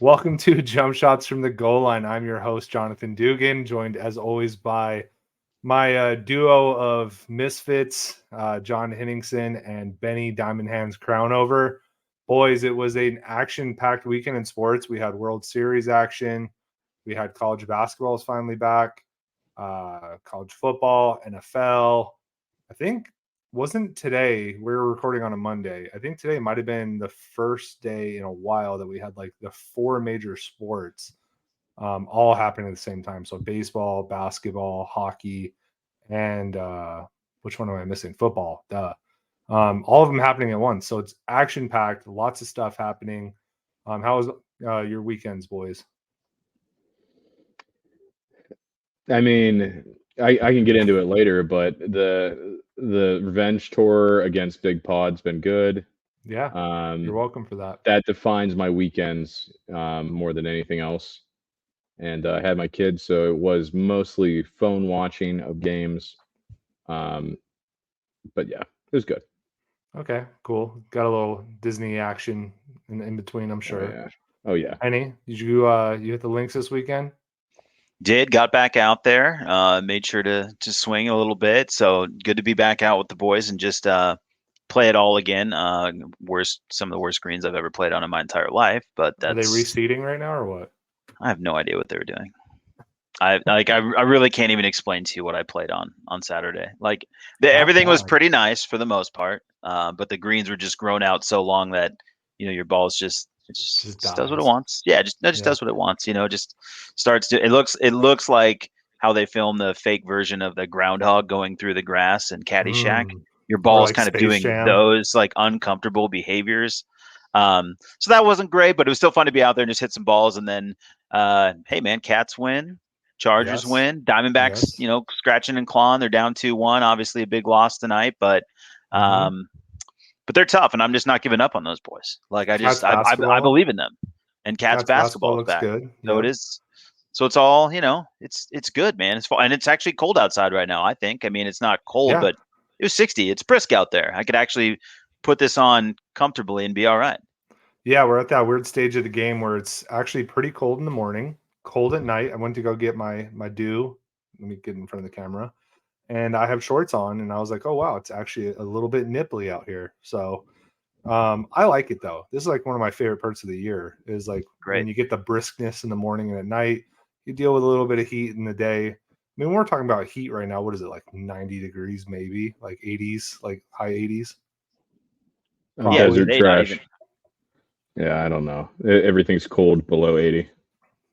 Welcome to Jump Shots from the Goal Line. I'm your host, Jonathan Dugan, joined as always by my duo of misfits, John Henningsen and Benny Diamond Hands Crownover. Boys, it was an action-packed weekend in sports. We had World Series action. We had college basketball is finally back, college football, NFL. I think wasn't today. We were recording on a Monday. I think today might have been the first day in a while that we had like the four major sports all happening at the same time. So baseball, basketball, hockey, and which one am I missing? Football. Duh. All of them happening at once. So it's action packed. Lots of stuff happening. How was your weekends, boys? I mean, I can get into it later, but the revenge tour against Big Pod's been good. Yeah, you're welcome for that. That defines my weekends more than anything else. And I had my kids, so it was mostly phone watching of games. But yeah, it was good. Okay, cool. Got a little Disney action in between, I'm sure. Oh yeah. Oh yeah. Henny, did you hit the links this weekend? Got back out there, made sure to swing a little bit. So good to be back out with the boys and just play it all again. Some of the worst greens I've ever played on in my entire life. But Are they that's reseeding right now or what? I have no idea what they were doing. I really can't even explain to you what I played on Saturday. Like everything was pretty nice for the most part, but the greens were just grown out so long that your ball's just does what it wants. Yeah, just does what it wants. Just starts to. It looks like how they film the fake version of the groundhog going through the grass and Caddyshack. Your ball's like kind of Space doing Jam. those like uncomfortable behaviors. So that wasn't great, but it was still fun to be out there and just hit some balls. And then, hey man, Cats win, Chargers win, Diamondbacks, scratching and clawing. They're down 2-1. Obviously, a big loss tonight, but they're tough, and I'm just not giving up on those boys. Like I believe in them, and Cats basketball looks back. Good. So it is. So it's all it's good, man. It's fall, and it's actually cold outside right now. I think. I mean, it's not cold, but it was 60. It's brisk out there. I could actually put this on comfortably and be all right. Yeah, we're at that weird stage of the game where it's actually pretty cold in the morning, cold at night. I went to go get my dew. Let me get in front of the camera. And I have shorts on, and I was like, oh, wow, it's actually a little bit nipply out here. So I like it, though. This is like one of my favorite parts of the year is like when you get the briskness in the morning and at night, you deal with a little bit of heat in the day. I mean, we're talking about heat right now. What is it, like 90 degrees maybe, like 80s, like high 80s? Desert trash. Yeah, I don't know. Everything's cold below 80.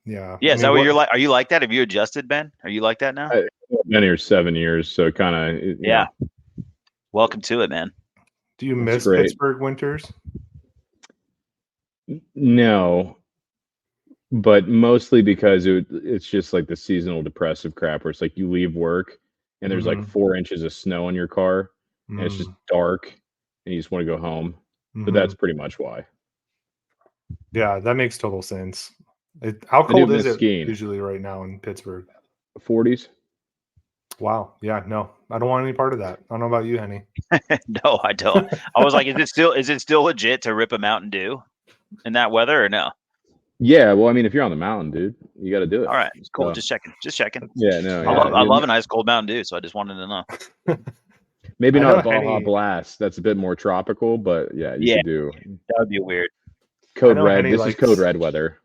Yeah. Yeah, is that what you're like? Are you like that? Have you adjusted, Ben? Are you like that now? I've been here 7 years, so kind of. Yeah. Welcome to it, man. Do you miss Pittsburgh winters? No, but mostly because it's just like the seasonal depressive crap where it's like you leave work and there's like 4 inches of snow on your car and it's just dark and you just want to go home. But that's pretty much why. Yeah, that makes total sense. How cold is it usually right now in Pittsburgh? 40s. Wow. Yeah, no, I don't want any part of that. I don't know about you, Henny. No, I don't. I was like, is it still legit to rip a Mountain Dew in that weather or no? Yeah, well, I mean, if you're on the mountain, dude, you got to do it. All right, cool. Just checking. Yeah, no. I love a nice cold Mountain Dew, so I just wanted to know. Maybe not a Baja Blast. That's a bit more tropical, but yeah, you could do. That would be weird. Code red. This is code red weather.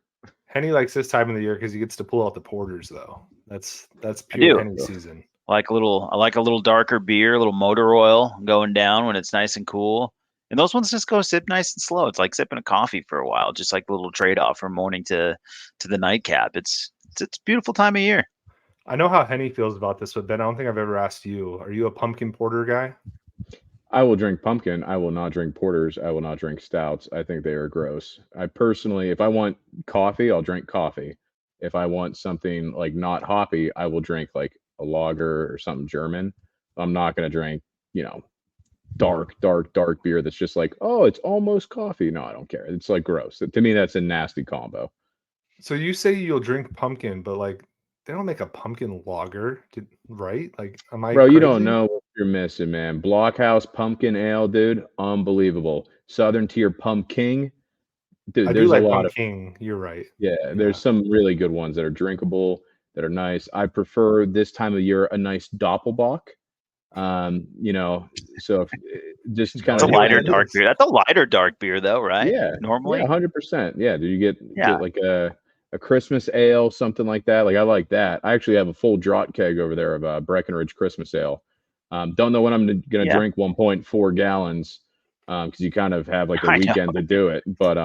Henny likes this time of the year because he gets to pull out the porters, though. That's pure Henny season. I like a little darker beer, a little motor oil going down when it's nice and cool. And those ones just go sip nice and slow. It's like sipping a coffee for a while, just like a little trade-off from morning to the nightcap. It's a beautiful time of year. I know how Henny feels about this, but Ben, I don't think I've ever asked you. Are you a pumpkin porter guy? I will drink pumpkin. I will not drink porters. I will not drink stouts. I think they are gross. I personally, if I want coffee, I'll drink coffee. If I want something like not hoppy, I will drink like a lager or something German. I'm not going to drink, dark beer that's just like, oh, it's almost coffee. No, I don't care. It's like gross. To me, that's a nasty combo. So you say you'll drink pumpkin, but like they don't make a pumpkin lager, right? Like, am I? Bro, you don't know what you're missing, man. Blockhouse pumpkin ale, dude, unbelievable. Southern Tier Pumpkin, Dude, I do there's a like lot of pumpkin. You're right. there's some really good ones that are drinkable, that are nice. I prefer this time of year a nice Doppelbock. You know, so if, just No kind It's a of idea hit what lighter that that. dark is. beer. That's a lighter dark beer, though, right? Yeah, yeah, Normally, 100%. Yeah, do you yeah. get like a Christmas ale, something like that? Like I like that. I actually have a full draught keg over there of Breckenridge Christmas ale. Don't know when I'm gonna Yeah. drink 1.4 gallons, because you kind of have like a I know. weekend to do it. But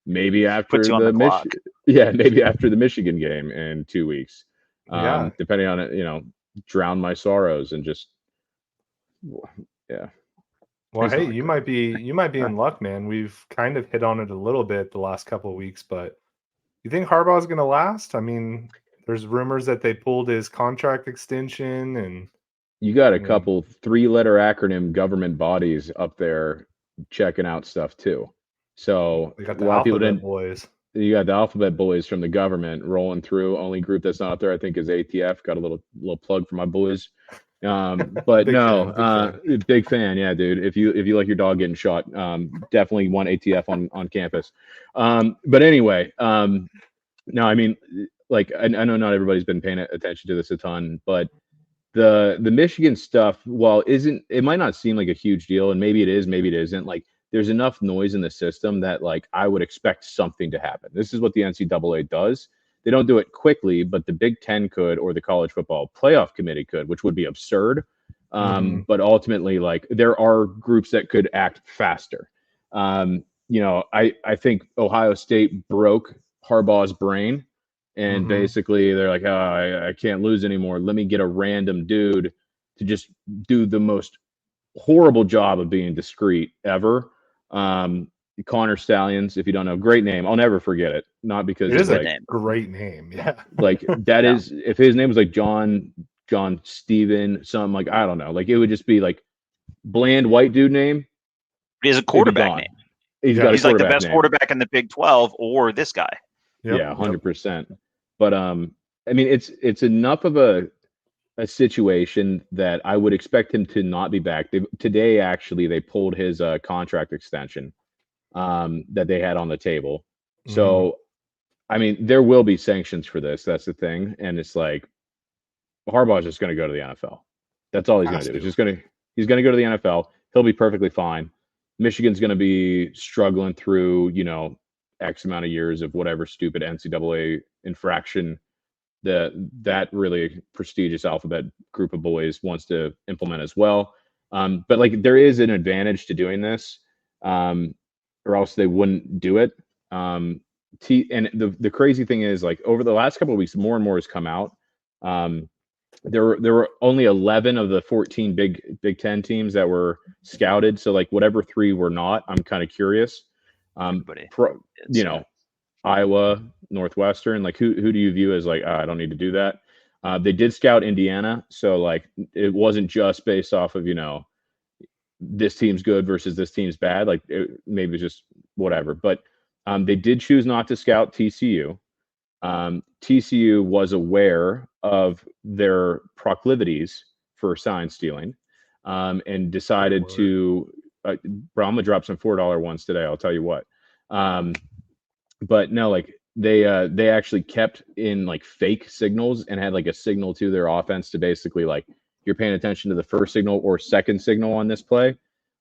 maybe Puts after you on the the clock. yeah, maybe after the Michigan game in 2 weeks. Yeah. Depending on it, drown my sorrows and just yeah. Well, It's hey, not good. you might be in luck, man. We've kind of hit on it a little bit the last couple of weeks, but you think Harbaugh's going to last? I mean, there's rumors that they pulled his contract extension, and You got a I mean, couple 3-letter acronym government bodies up there checking out stuff too. So they got a the lot of people alphabet didn't. boys. You got the alphabet boys from the government rolling through. Only group that's not up there, I think, is ATF. Got a little plug for my boys. But Big no, fan, big fan. big fan. Yeah, dude. If you like your dog getting shot, definitely want ATF on campus. But anyway, no, I mean, like I know not everybody's been paying attention to this a ton, but the Michigan stuff, while isn't it might not seem like a huge deal, and maybe it is, maybe it isn't. Like there's enough noise in the system that like I would expect something to happen. This is what the NCAA does. They don't do it quickly, but the Big Ten could, or the College Football Playoff Committee could, which would be absurd. Mhm. But ultimately, like there are groups that could act faster. I think Ohio State broke Harbaugh's brain, and Mhm. basically they're like, oh, I can't lose anymore. Let me get a random dude to just do the most horrible job of being discreet ever. Connor Stallions, if you don't know, great name. I'll never forget it. Not because It It's a of is a good like name. great name. Yeah. that Yeah. is if his name was like John Steven, something like I don't know. Like it would just be like bland white dude name. He has a It'd be quarterback gone. name. He's got Yeah. a He's like the quarterback best name. quarterback in the Big 12, or this guy. Yep. Yeah, Yep. 100%. But I mean, it's enough of a situation that I would expect him to not be back. Today, actually, they pulled his contract extension that they had on the table. Mhm. So, I mean, there will be sanctions for this. That's the thing, and it's like Harbaugh's just going to go to the NFL. That's all he's going Has to do. to. He's going to go to the NFL. He'll be perfectly fine. Michigan's going to be struggling through X amount of years of whatever stupid NCAA infraction that really prestigious alphabet group of boys wants to implement as well. But like there is an advantage to doing this, or else they wouldn't do it. And the crazy thing is, like over the last couple of weeks, more and more has come out. There were only 11 of the 14 Big Ten teams that were scouted. So like whatever 3 were not, I'm kind of curious. Everybody Pro, is, yeah. Iowa, Northwestern, like who do you view as like I don't need to do that? They did scout Indiana, so like it wasn't just based off of this team's good versus this team's bad. Like maybe just whatever, but they did choose not to scout TCU. TCU was aware of their proclivities for sign stealing, and decided Lord. to. Bro, I'm gonna drop some $4 ones today. I'll tell you what. But no, like they actually kept in like fake signals and had like a signal to their offense to basically like you're paying attention to the first signal or second signal on this play.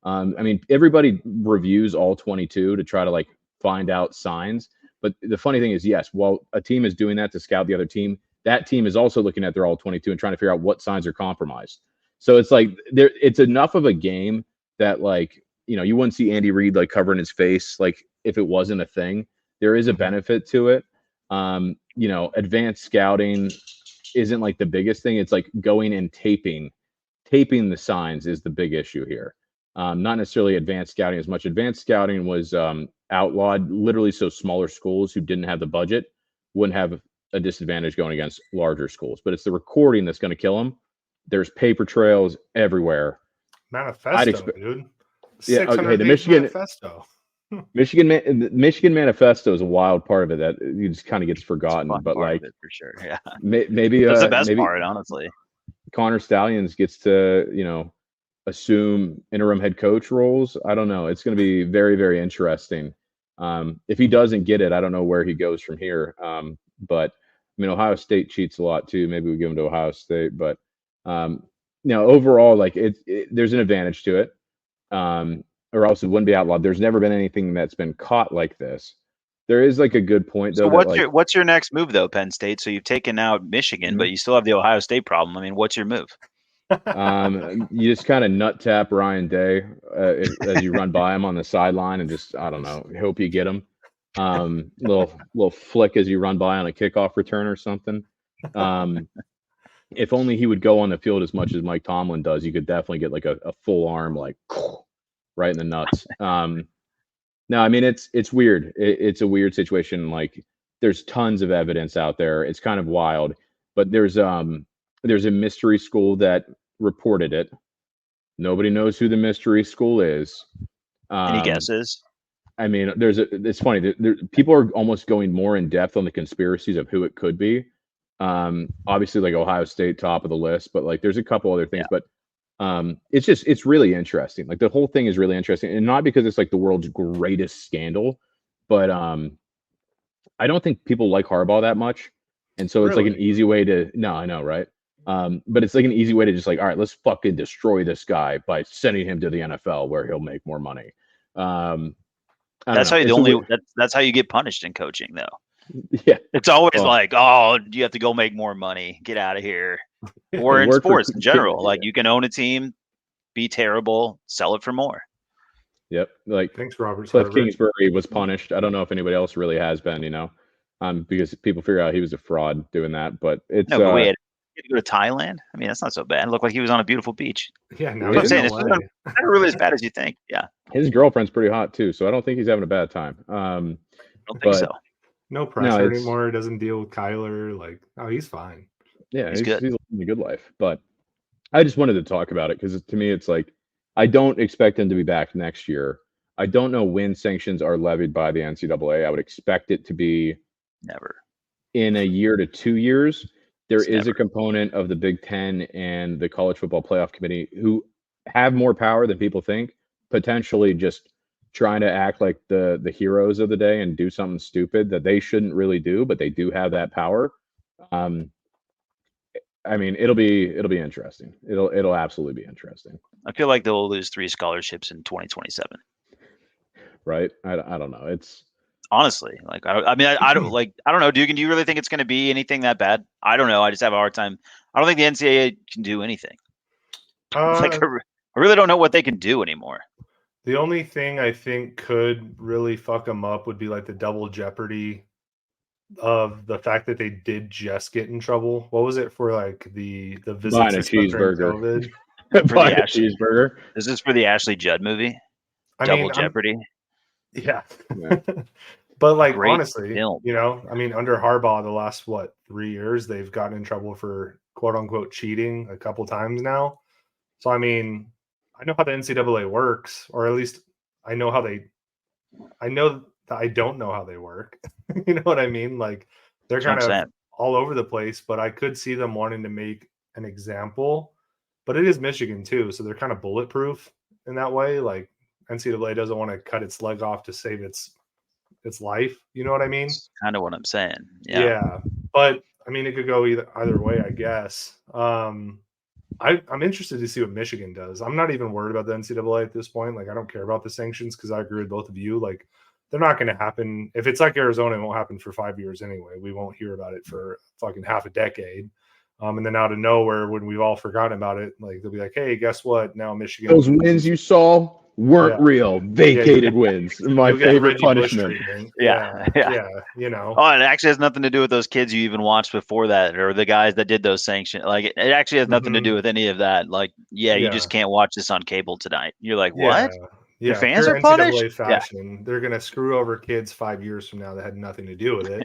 I mean, everybody reviews all 22 to try to like find out signs. But the funny thing is, yes, while a team is doing that to scout the other team, that team is also looking at their all 22 and trying to figure out what signs are compromised. So it's like it's enough of a game that like you wouldn't see Andy Reid like covering his face like if it wasn't a thing. There is a Mhm. benefit to it. Advanced scouting isn't like the biggest thing. It's like going and taping the signs is the big issue here. Not necessarily advanced scouting as much. Advanced scouting was outlawed literally so smaller schools who didn't have the budget wouldn't have a disadvantage going against larger schools. But it's the recording that's going to kill them. There's paper trails everywhere. I'd Manifesto, expect, dude. yeah. Hey, 600 the page manifesto. Michigan manifesto is a wild part of it that you just kind of gets It's a forgotten. fun But part like of it for sure. Yeah. maybe That's the best part, honestly. Connor Stallions gets to assume interim head coach roles. I don't know. It's going to be very, very interesting. If he doesn't get it, I don't know where he goes from here. But I mean, Ohio State cheats a lot too. Maybe we give him to Ohio State, but overall, like there's an advantage to it, or else it wouldn't be outlawed. There's never been anything that's been caught like this. There is like a good point though. So what's your next move though, Penn State? So you've taken out Michigan, but you still have the Ohio State problem. I mean, what's your move? You just kind of nut tap Ryan Day as you run by him on the sideline, and just I don't know, hope you get him. Little flick as you run by on a kickoff return or something. If only he would go on the field as much as Mike Tomlin does, you could definitely get like a full arm like right in the nuts. No, I mean it's weird. It's a weird situation. Like there's tons of evidence out there. It's kind of wild, but there's a mystery school that reported it. Nobody knows who the mystery school is. Any guesses? I mean, it's funny. People are almost going more in depth on the conspiracies of who it could be. Obviously, like Ohio State, top of the list, but like there's a couple other things. Yeah. But it's really interesting. Like the whole thing is really interesting, and not because it's like the world's greatest scandal, but I don't think people like Harbaugh that much, and so it's like an easy way to. No, I know, right? But it's like an easy way to just like, all right, let's fucking destroy this guy by sending him to the NFL where he'll make more money. That's how you get punished in coaching, though. Yeah, it's always like, oh, you have to go make more money, get out of here. Or in sports in general, like you can own a team, be terrible, sell it for more. Yep, like thanks, Robert. Cliff Kingsbury was punished. I don't know if anybody else really has been, because people figure out he was a fraud doing that. But it's no, but we had to go to Thailand. I mean, that's not so bad. It looked like he was on a beautiful beach. Yeah, no, I'm saying it's not really as bad as you think. Yeah, his girlfriend's pretty hot too, so I don't think he's having a bad time. I don't think so. No pressure anymore. Doesn't deal with Kyler. Like, oh, he's fine. Yeah, he's living a good life. But I just wanted to talk about it because to me, it's like I don't expect him to be back next year. I don't know when sanctions are levied by the NCAA. I would expect it to be never in a year to 2 years. There is a component of the Big Ten and the College Football Playoff Committee who have more power than people think, potentially just trying to act like the heroes of the day and do something stupid that they shouldn't really do, but they do have that power. I mean, it'll be interesting. It'll absolutely be interesting. I feel like they'll lose 3 scholarships in 2027. Right? I don't know. It's honestly like I don't know, Dugan. Do you really think it's going to be anything that bad? I don't know. I just have a hard time. I don't think the NCAA can do anything. I really don't know what they can do anymore. The only thing I think could really fuck them up would be like the double jeopardy of the fact that they did just get in trouble. What was it for? Like the visit buying a cheeseburger. Buying a cheeseburger. Is this for the Ashley Judd movie? Double Jeopardy. Yeah. But like great honestly, film. I mean, under Harbaugh, the last 3 years, they've gotten in trouble for quote unquote cheating a couple times now. So I mean, I know how the NCAA works, or at least I know that I don't know how they work. You know what I mean? Like they're kind of all over the place, but I could see them wanting to make an example. But it is Michigan too, so they're kind of bulletproof in that way. Like NCAA doesn't want to cut its leg off to save its life. You know what I mean? That's kind of what I'm saying. Yeah. But I mean, it could go either way, I guess. I'm interested to see what Michigan does. I'm not even worried about the NCAA at this point. Like, I don't care about the sanctions because I agree with both of you. Like, they're not going to happen. If it's like Arizona, it won't happen for 5 years anyway. We won't hear about it for fucking half a decade. And then out of nowhere, when we've all forgotten about it, like they'll be like, "Hey, guess what? Now Michigan." Those wins you saw weren't real. Vacated wins. My favorite punishment. Yeah. Oh, it actually has nothing to do with those kids you even watched before that, or the guys that did those sanctions. Like, it actually has nothing to do with any of that. Like, you just can't watch this on cable tonight. You're like, what? Yeah, your fans are punished. NCAA fashion, they're gonna screw over kids 5 years from now that had nothing to do with it.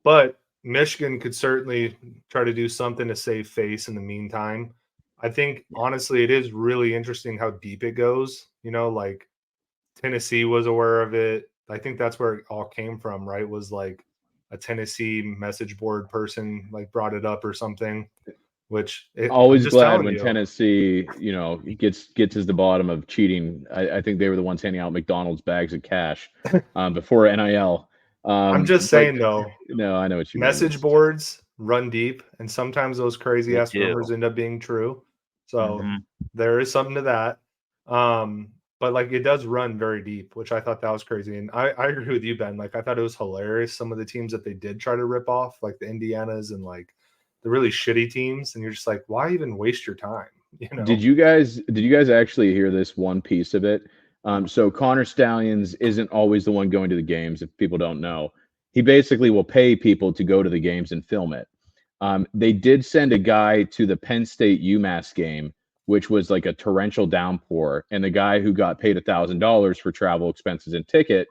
But Michigan could certainly try to do something to save face in the meantime. I think honestly, it is really interesting how deep it goes. Like Tennessee was aware of it. I think that's where it all came from, right? Was like a Tennessee message board person like brought it up or something. which I'm Always just glad telling when you. Tennessee, gets to the bottom of cheating. I think they were the ones handing out McDonald's bags of cash before NIL. I'm just But saying though, no, I know what you mean. message boards run deep, and sometimes those crazy They ass do. rumors end up being true. So Mhm. there is something to that. But like it does run very deep, which I thought that was crazy. And I agree with you, Ben. Like I thought it was hilarious. Some of the teams that they did try to rip off, like the Indianas and like the really shitty teams, and you're just like, why even waste your time? You know? Did you guys actually hear this one piece of it? So Connor Stallions isn't always the one going to the games. If people don't know, he basically will pay people to go to the games and film it. They did send a guy to the Penn State UMass game, which was like a torrential downpour, and the guy who got paid $1,000 for travel expenses and ticket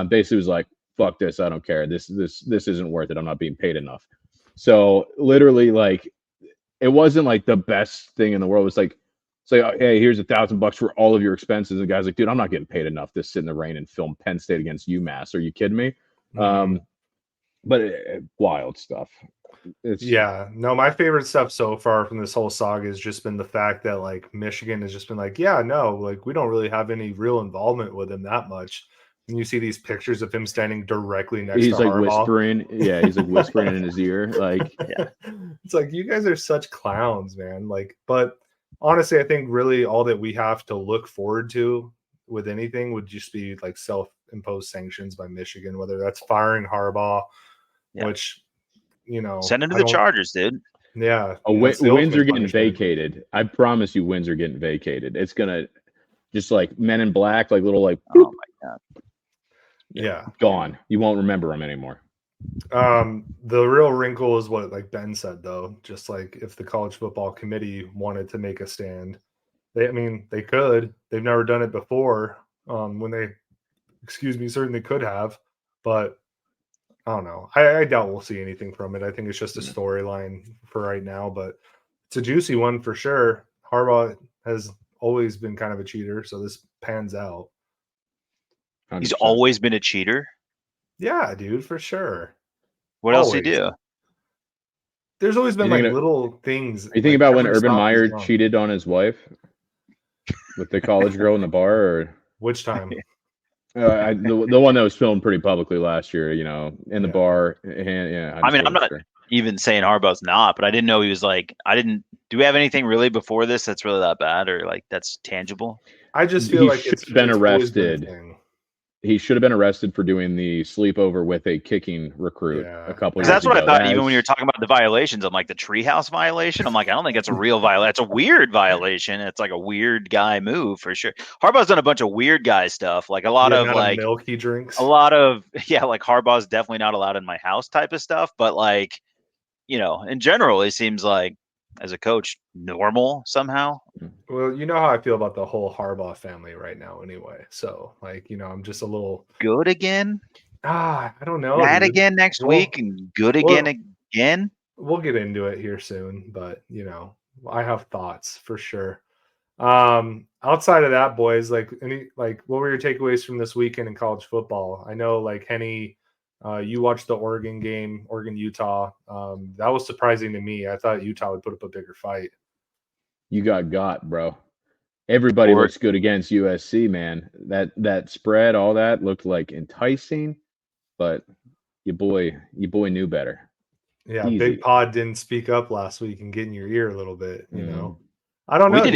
basically was like, "Fuck this, I don't care. This isn't worth it. I'm not being paid enough." So literally, like, it wasn't like the best thing in the world. It's like, hey, here's $1,000 for all of your expenses. And the guy's like, dude, I'm not getting paid enough to sit in the rain and film Penn State against UMass. Are you kidding me? But wild stuff. Yeah, no, my favorite stuff so far from this whole saga has just been the fact that like Michigan has just been like, yeah, no, like we don't really have any real involvement with him that much. And you see these pictures of him standing directly next He's to like Harbaugh. whispering. Yeah, he's like whispering in his ear. Like, It's like you guys are such clowns, man. Like, but honestly, I think really all that we have to look forward to with anything would just be like self-imposed sanctions by Michigan, whether that's firing Harbaugh, Yeah. which Send him to I the don't. Chargers, dude. Yeah, wins that's the are ultimate getting punishment. vacated. I promise you, wins are getting vacated. It's gonna just like Men in Black, like little like Oh my god. Yeah. gone. You won't remember them anymore. The real wrinkle is what like Ben said though, just like if the college football committee wanted to make a stand, they could. They've never done it before. When they certainly could have, but I don't know. I doubt we'll see anything from it. I think it's just a storyline for right now, but it's a juicy one for sure. Harbaugh has always been kind of a cheater, so this pans out. 100%. He's always been a cheater. Yeah, dude, for sure. What else did he do? There's always been like thinking little things. Are you thinking like, about when every Urban stop he's Meyer gone. cheated on his wife with the college girl in the bar? Or Which time? the one that was filmed pretty publicly last year, in the bar. Yeah, I mean, I'm not even saying Harbaugh's not, but I didn't know he was like, do we have anything really before this that's really that bad or like that's tangible? I just feel like it's been arrested. Been a thing. He should have been arrested for doing the sleepover with a kicking recruit a couple years ago. That's what I thought. Even when you were talking about the violations, I'm like the treehouse violation. I'm like, I don't think it's a real violation. It's a weird violation. It's like a weird guy move for sure. Harbaugh's done a bunch of weird guy stuff, like a lot of like milk he drinks. A lot of like Harbaugh's definitely not allowed in my house type of stuff. But like, in general, he seems like as a coach normal somehow. Well, you know how I feel about the whole Harbaugh family right now anyway. So like, I'm just a little good again. I don't know. Bad again next week and good again. We'll get into it here soon, but I have thoughts for sure. Outside of that, boys, what were your takeaways from this weekend in college football? I know like Henny, you watched the Oregon game, Oregon-Utah. That was surprising to me. I thought Utah would put up a bigger fight. You got, bro. Everybody looks good against USC, man. That spread, all that looked like enticing, but your boy knew better. Yeah, Easy. Big Pod didn't speak up last week and get in your ear a little bit, I don't know. He didn't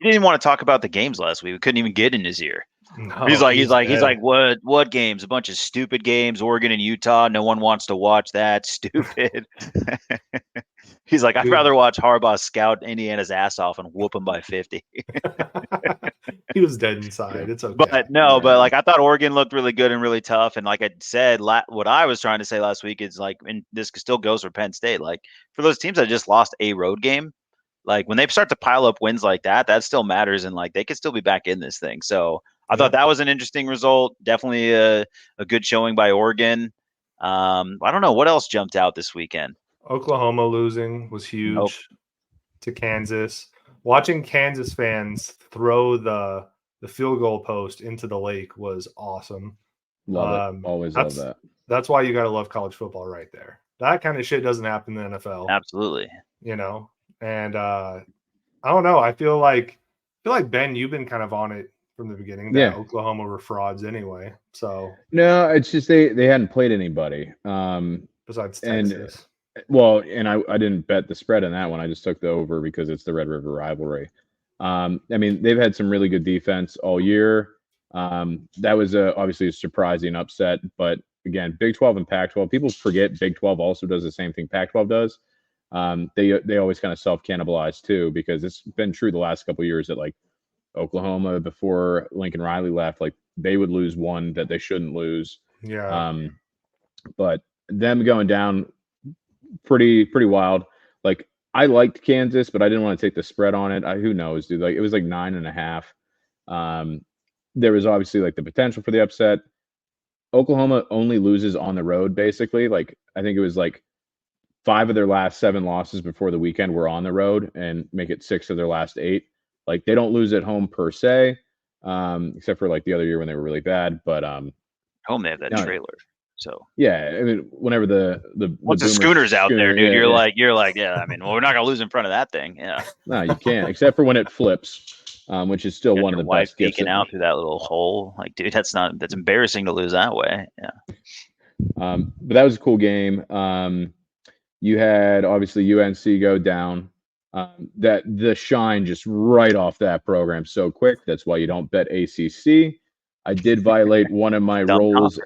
even want to talk about the games last week. We couldn't even get in his ear. No, he's like, what games? A bunch of stupid games, Oregon and Utah. No one wants to watch that. Stupid. He's like, I'd rather watch Harbaugh scout Indiana's ass off and whoop him by 50. He was dead inside. It's okay. But like I thought Oregon looked really good and really tough. And like I said, what I was trying to say last week is like, and this still goes for Penn State. Like for those teams that just lost a road game, like when they start to pile up wins like that still matters. And like they could still be back in this thing. So I thought that was an interesting result. Definitely a good showing by Oregon. I don't know what else jumped out this weekend. Oklahoma losing was huge to Kansas. Watching Kansas fans throw the field goal post into the lake was awesome. Love it. Always love that. That's why you got to love college football right there. That kind of shit doesn't happen in the NFL. Absolutely. And I don't know. I feel like Ben, you've been kind of on it from the beginning that Yeah. Oklahoma were frauds anyway. So No, it's just they hadn't played anybody. besides And Texas. well, and I didn't bet the spread on that one. I just took the over because it's the Red River rivalry. I mean, they've had some really good defense all year. That was obviously a surprising upset, but again, Big 12 and Pac-12. People forget Big 12 also does the same thing Pac-12 does. They always kind of self-cannibalize too, because it's been true the last couple of years that like Oklahoma before Lincoln Riley left, like they would lose one that they shouldn't lose. Yeah. But them going down pretty wild. Like I liked Kansas, but I didn't want to take the spread on it. Who knows, dude? Like it was like 9.5. There was obviously like the potential for the upset. Oklahoma only loses on the road, basically. Like I think it was like 5 of their last 7 losses before the weekend were on the road, and make it 6 of their last 8. Like they don't lose at home per se, except for like the other year when they were really bad. But home they have that trailer. So yeah, I mean, whenever the once the schooner's out there, dude, you're like, yeah. I mean, well, we're not gonna lose in front of that thing. Yeah. No, you can't, except for when it flips, which is still one of the wife best gifts. Peeking out through that little hole, like, dude, that's embarrassing to lose that way. Yeah. But that was a cool game. You had obviously UNC go down. That the shine just right off that program so quick. That's why you don't bet ACC. I did violate one of my rules,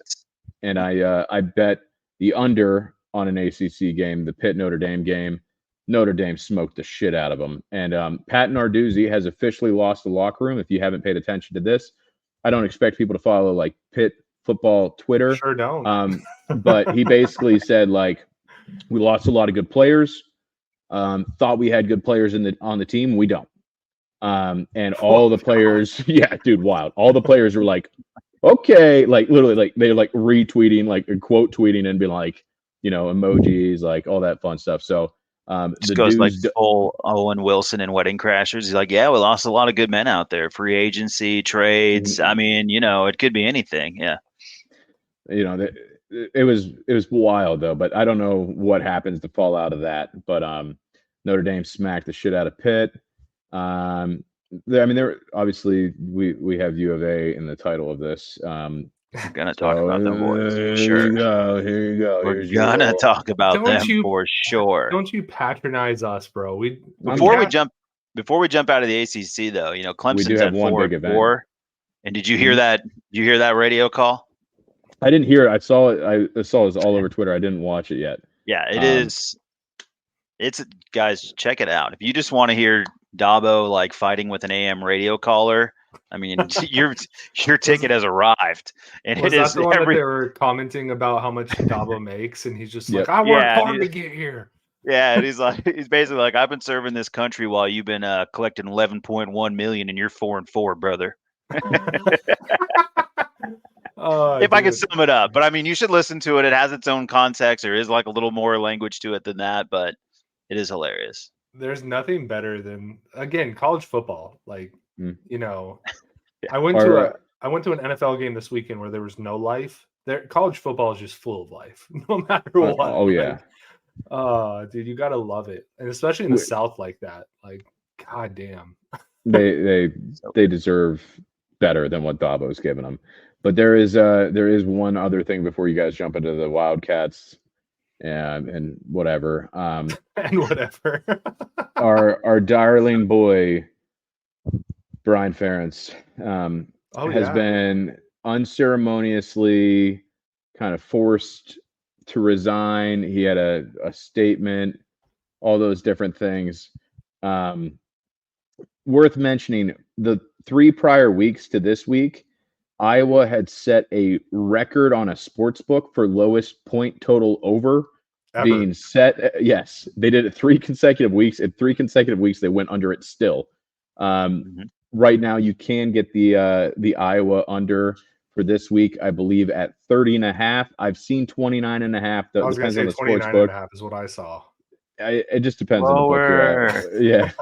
and I bet the under on an ACC game, the Pitt Notre Dame game. Notre Dame smoked the shit out of them, and Pat Narduzzi has officially lost the locker room. If you haven't paid attention to this, I don't expect people to follow like Pitt football Twitter. Sure don't. But he basically said like, we lost a lot of good players. Thought we had good players on the team. We don't. And all the players, yeah, dude, wild. All the players were like, okay, like literally, like they're like retweeting, like quote tweeting, and be like, emojis, like all that fun stuff. So just goes like full Owen Wilson and Wedding Crashers. He's like, yeah, we lost a lot of good men out there. Free agency, trades. I mean, it could be anything. Yeah. It was wild though, but I don't know what happens to fall out of that. But Notre Dame smacked the shit out of Pitt. I mean, there obviously we have U of A in the title of this. We're gonna talk about them boys for sure. Here you go. We're gonna talk about them for sure. Don't you patronize us, bro? Before we jump out of the ACC though, Clemson's at 4-4. And did you hear that? Did you hear that radio call? I didn't hear it. I saw it. I saw it all over Twitter. I didn't watch it yet. Yeah, it is. It's guys, check it out. If you just want to hear Dabo like fighting with an AM radio caller, I mean, your ticket has arrived. And was that the one that they were commenting about how much Dabo makes, and he's just like, I worked hard to get here. Yeah, and he's basically like, I've been serving this country while you've been collecting 11.1 million, and you're 4-4, brother. If I could sum it up, but I mean, you should listen to it. It has its own context. There is like a little more language to it than that, but it is hilarious. There's nothing better than, again, college football. Like, I went to an NFL game this weekend where there was no life. College football is just full of life, no matter what. Oh yeah. Dude, you gotta love it, and especially in the South like that. Like, god damn. They deserve better than what Dabo's given them. But there is one other thing before you guys jump into the Wildcats and whatever. And whatever. our darling boy Brian Ferentz has been unceremoniously kind of forced to resign. He had a statement, all those different things. Worth mentioning, the 3 prior weeks to this week, Iowa had set a record on a sports book for lowest point total over ever being set. Yes, they did it 3 consecutive weeks. In 3 consecutive weeks, they went under it still. Right now, you can get the Iowa under for this week, I believe, at 30.5. I've seen 29.5. I was going to say 29.5 is what I saw. It just depends lower. on the book you're at.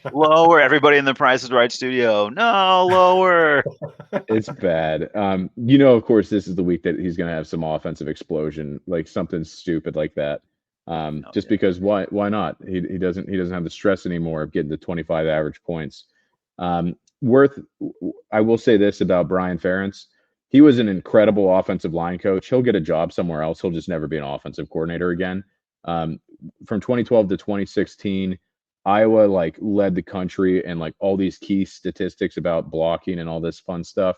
Yeah. Lower. Everybody in the Price is Right studio. No, lower. It's bad. Of course, this is the week that he's going to have some offensive explosion, like something stupid like that. Just because why not? He doesn't have the stress anymore of getting the 25 average points. I will say this about Brian Ferentz. He was an incredible offensive line coach. He'll get a job somewhere else. He'll just never be an offensive coordinator again. From 2012 to 2016, Iowa led the country and all these key statistics about blocking and all this fun stuff.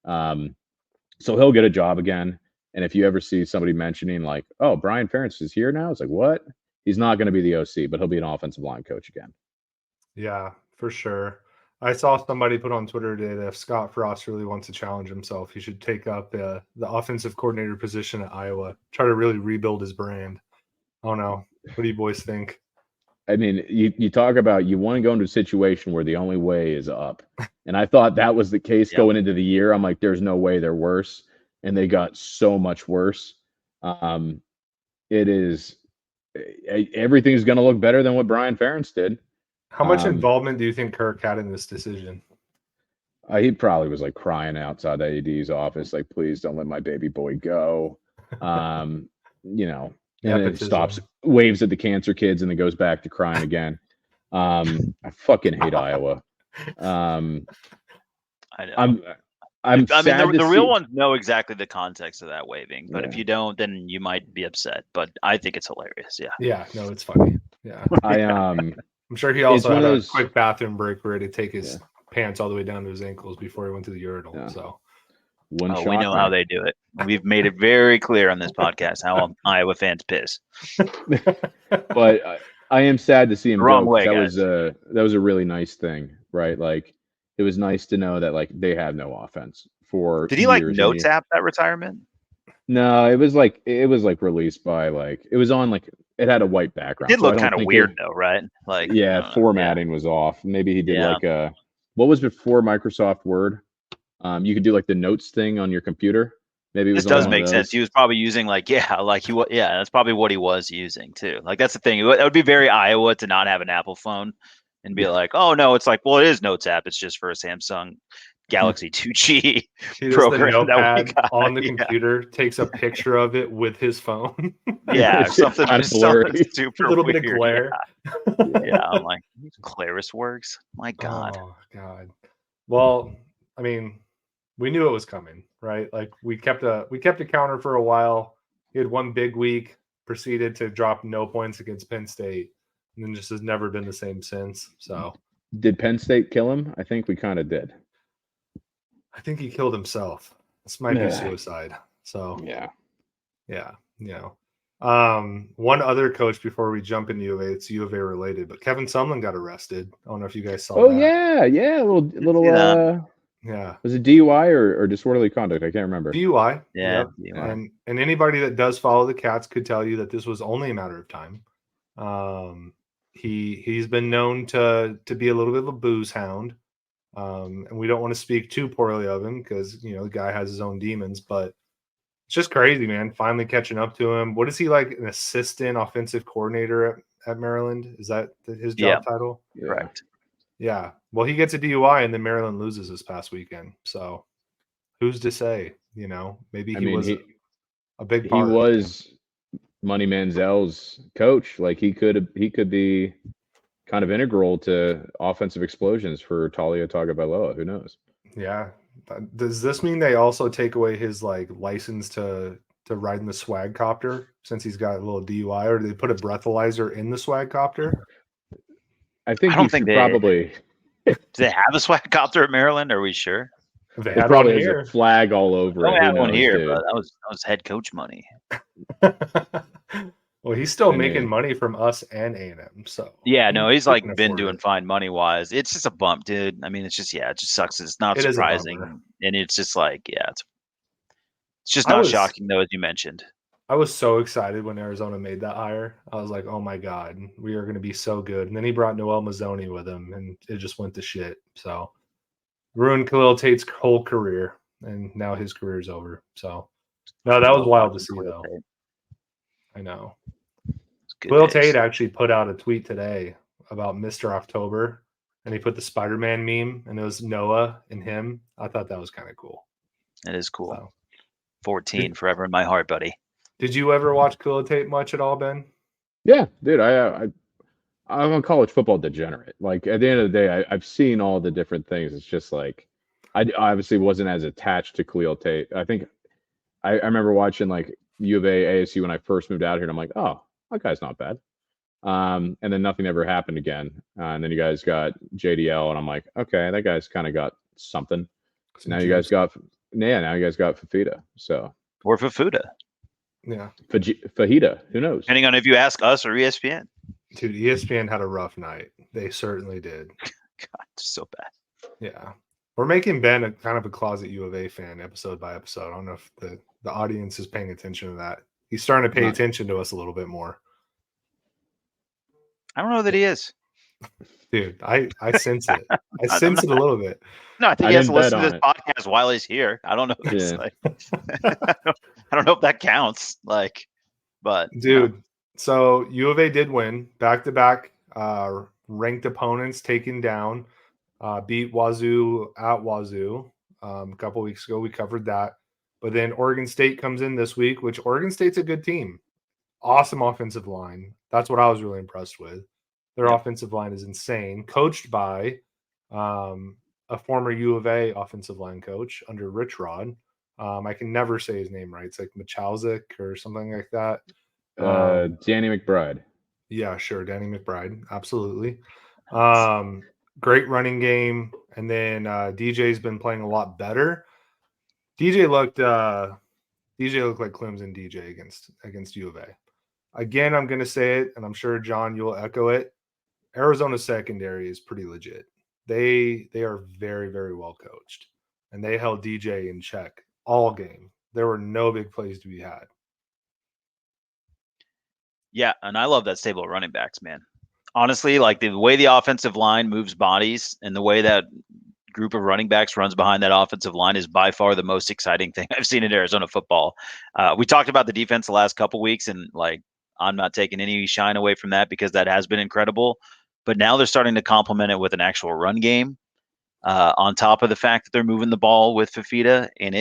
So he'll get a job again. And if you ever see somebody mentioning oh, Brian Ferentz is here now, it's what? He's not going to be the OC, but he'll be an offensive line coach again. Yeah, for sure. I saw somebody put on Twitter today that if Scott Frost really wants to challenge himself, he should take up the offensive coordinator position at Iowa, try to really rebuild his brand. I don't know. What do you boys think? I mean, you talk about you want to go into a situation where the only way is up. And I thought that was the case going into the year. I'm like, there's no way they're worse. And they got so much worse. Everything's going to look better than what Brian Ferentz did. How much involvement do you think Kirk had in this decision? He probably was crying outside the AD's office, please don't let my baby boy go. And then stops, waves at the cancer kids, and then goes back to crying again. I fucking hate Iowa. I I'm know. I mean, the real ones know exactly the context of that waving, but if you don't, then you might be upset. But I think it's hilarious. Yeah. Yeah. No, it's funny. Yeah. I'm sure he also had a quick bathroom break where he had to take his pants all the way down to his ankles before he went to the urinal. Yeah. So we know how they do it. We've made it very clear on this podcast how Iowa fans piss. But I am sad to see him Wrong go. Way, that guys. was a really nice thing, right? It was nice to know that they have no offense for. Did he notes app that retirement? No, it was released by it was on it had a white background. It did look kind of weird though, right? Formatting was off. Maybe he did what was before Microsoft Word? You could do the notes thing on your computer. Maybe this does make sense. He was probably using that's probably what he was using too. That's the thing. It would be very Iowa to not have an Apple phone and be oh no, it's it is Notes app. It's just for a Samsung Galaxy 2G program that we got on the computer, takes a picture of it with his phone. Something super a little weird. bit of glare. Yeah, I'm Claris works. My God. Oh God. Well, I mean, we knew it was coming, right? We kept a counter for a while. He had one big week, proceeded to drop no points against Penn State, and then just has never been the same since. So, did Penn State kill him? I think we kind of did. I think he killed himself. This might be suicide. So yeah. One other coach before we jump into U of A, it's U of A related, but Kevin Sumlin got arrested. I don't know if you guys saw that. Oh yeah, a little yeah. Was it DUI or disorderly conduct? I can't remember. DUI. Yeah. Yep. DUI. And anybody that does follow the Cats could tell you that this was only a matter of time. He's been known to be a little bit of a booze hound. And we don't want to speak too poorly of him because the guy has his own demons, but it's just crazy, man. Finally catching up to him. What is he an assistant offensive coordinator at Maryland? Is that his job title? Correct. Yeah. Well, he gets a DUI and then Maryland loses this past weekend. So who's to say? Maybe he was a big part. He was Money Manziel's coach. He could be kind of integral to offensive explosions for Talia Tagovailoa. Who knows? Yeah. Does this mean they also take away his license to ride in the swag copter since he's got a little DUI, or do they put a breathalyzer in the swag copter? I don't think probably. Do they have a swag copter at Maryland? Are we sure? They had probably has a flag all over it. I don't have one here, but that was head coach money. Well, he's still making money from us and A&M. So yeah, no, he's been doing fine money wise. It's just a bump, dude. I mean, it just sucks. It's not surprising, and it's just it's just not shocking though, as you mentioned. I was so excited when Arizona made that hire. I was like, oh my God, we are going to be so good. And then he brought Noel Mazzoni with him, and it just went to shit. So ruined Khalil Tate's whole career, and now his career's over. So no, that was wild to see though. I know. Will Tate actually put out a tweet today about Mr. October, and he put the Spider-Man meme, and it was Noah and him. I thought that was kind of cool. It is cool. So, 14 forever in my heart, buddy. Did you ever watch Will Tate much at all, Ben? Yeah, dude, I'm a college football degenerate. Like at the end of the day, I've seen all the different things. It's just like I obviously wasn't as attached to Khalil Tate. I think I remember watching like U of A, ASU when I first moved out here, and I'm like, oh, that guy's not bad. And then nothing ever happened again. And then you guys got JDL, and I'm like, okay, that guy's kind of got something. Some Now you guys juice. got, yeah, now you guys got Fifita. So Or Fufuda, Yeah. Fajita, who knows? depending on if you ask us or ESPN. Dude, ESPN had a rough night. They certainly did. God, it's so bad. Yeah. We're making Ben a kind of a closet U of A fan episode by episode. I don't know if the audience is paying attention to that. He's starting to pay Not- attention to us a little bit more. I don't know that he is. Dude, I sense it. I sense it a little bit. No, I think I he has to didn't bet listen to on this it. podcast while he's here. I don't know. If that's Yeah. like, I don't know if that counts. Like, but Dude, so U of A did win back-to-back ranked opponents taken down, beat Wazoo at Wazoo a couple weeks ago. We covered that. But then Oregon State comes in this week, which Oregon State's a good team. Awesome offensive line. That's what I was really impressed with. Their Yeah. offensive line is insane, coached by a former U of A offensive line coach under Rich Rod. I can never say his name right. It's like Michalzik or something like that. Danny McBride. Yeah, sure. Danny McBride. Absolutely. Great running game. And then DJ's been playing a lot better. DJ looked like Clemson DJ against U of A. Again, I'm gonna say it, and I'm sure John, you'll echo it. Arizona's secondary is pretty legit. They are very, very well coached. And they held DJ in check all game. There were no big plays to be had. yeah, and I love that stable of running backs, man. Honestly, like the way the offensive line moves bodies and the way that group of running backs runs behind that offensive line is by far the most exciting thing I've seen in Arizona football. We talked about the defense the last couple weeks, and like I'm not taking any shine away from that because that has been incredible. But now they're starting to complement it with an actual run game. On top of the fact that they're moving the ball with Fifita, and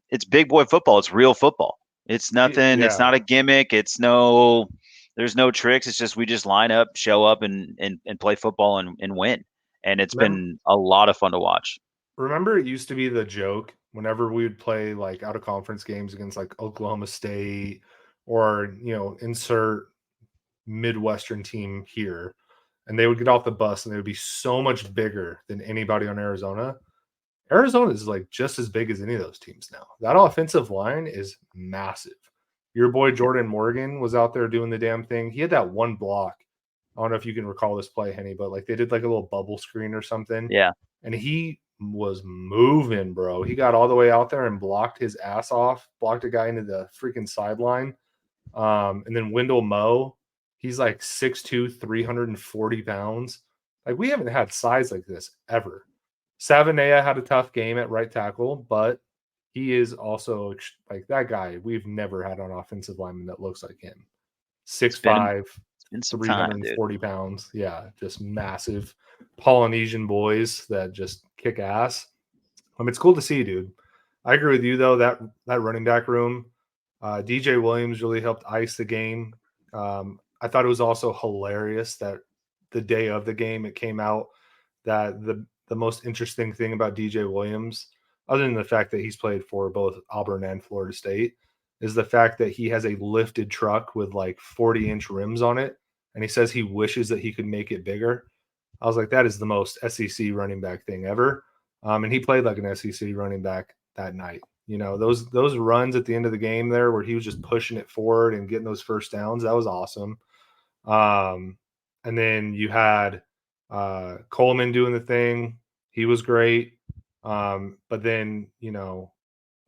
it's big boy football. It's real football. It's nothing. Yeah. It's not a gimmick. There's no tricks. It's just we just line up, show up, and play football and win. And it's been a lot of fun to watch. Remember, it used to be the joke whenever we would play like out of conference games against like Oklahoma State or insert Midwestern team here, and they would get off the bus and they would be so much bigger than anybody on Arizona. Arizona is like just as big as any of those teams now. That offensive line is massive. Your boy Jordan Morgan was out there doing the damn thing. He had that one block. I don't know if you can recall this play, Henny, but like they did like a little bubble screen or something. Yeah. And he was moving, bro. He got all the way out there and blocked his ass off, blocked a guy into the freaking sideline. And then Wendell Moe, he's like 6'2", 340 pounds. Like we haven't had size like this ever. Savanea had a tough game at right tackle, but he is also like that guy we've never had an offensive lineman that looks like him. 6'5", 340 pounds. Yeah, just massive Polynesian boys that just kick ass. It's cool to see, dude. I agree with you, though, that running back room, DJ Williams really helped ice the game. I thought it was also hilarious that the day of the game it came out that the most interesting thing about DJ Williams, other than the fact that he's played for both Auburn and Florida State, is the fact that he has a lifted truck with like 40-inch rims on it. And he says he wishes that he could make it bigger. I was like, that is the most SEC running back thing ever. And he played like an SEC running back that night. Those runs at the end of the game there where he was just pushing it forward and getting those first downs, that was awesome. And then you had Coleman doing the thing. He was great. But then,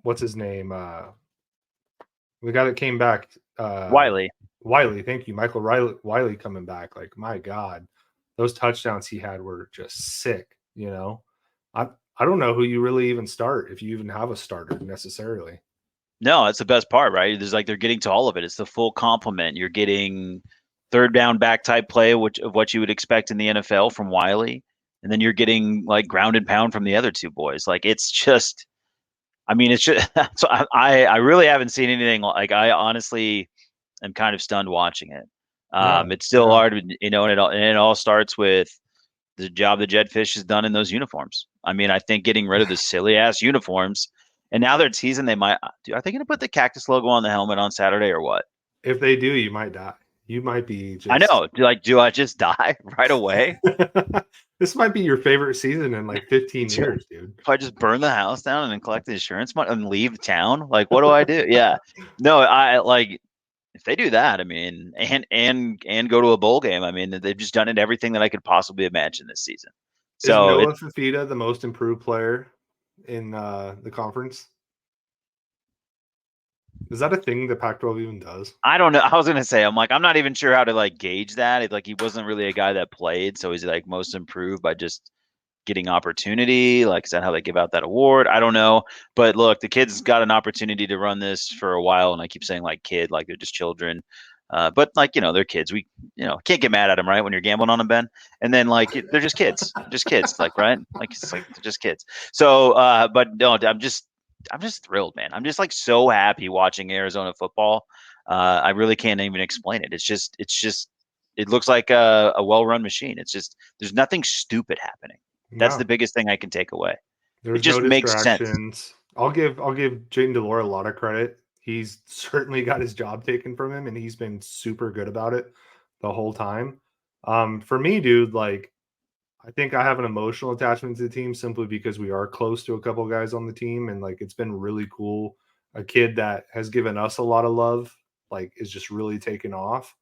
what's his name? The guy that came back. Wiley, thank you. Michael Wiley coming back. Like, my God, those touchdowns he had were just sick, I don't know who you really even start, if you even have a starter necessarily. No, that's the best part, right? There's like they're getting to all of it. It's the full complement. You're getting third down back type play, of what you would expect in the NFL from Wiley. And then you're getting like ground and pound from the other two boys. Like it's just, I mean, it's just, so I really haven't seen anything like, I honestly am kind of stunned watching it. Yeah, It's still yeah. hard, and it all starts with the job that Jed Fish has done in those uniforms. I mean, I think getting rid of the silly ass uniforms, and now they're teasing they might. Are they going to put the cactus logo on the helmet on Saturday or what? If they do, you might die. You might be I just. know. Do I just die right away? This might be your favorite season in like 15 Do years, dude. if I just burn the house down and then collect the insurance money and leave town? Like, what do I do? Yeah, no, I like if they do that. I mean, and go to a bowl game. I mean, they've just done it everything that I could possibly imagine this season. Is So Noah Fifita the most improved player in the conference? Is that a thing the Pac-12 even does? I don't know. I was gonna say, I'm like, I'm not even sure how to like gauge that. Like, he wasn't really a guy that played, so he's like most improved by just getting opportunity. Like, is that how they give out that award? I don't know. But look, the kid's got an opportunity to run this for a while, and I keep saying like kid, like they're just children. But like they're kids. We can't get mad at them, right? When you're gambling on them, Ben. And then like they're just kids, like right? Like it's like they're just kids. So, but no, I'm just thrilled, man. I'm just like so happy watching Arizona football. I really can't even explain it. It looks like a well-run machine. It's just there's nothing stupid happening. That's No, the biggest thing I can take away. It there's no just makes sense. distractions. I'll give Jayden DeLore a lot of credit. He's certainly got his job taken from him, and he's been super good about it the whole time. For me, dude, like I think I have an emotional attachment to the team simply because we are close to a couple of guys on the team, and like it's been really cool. A kid that has given us a lot of love, like, is just really taken off.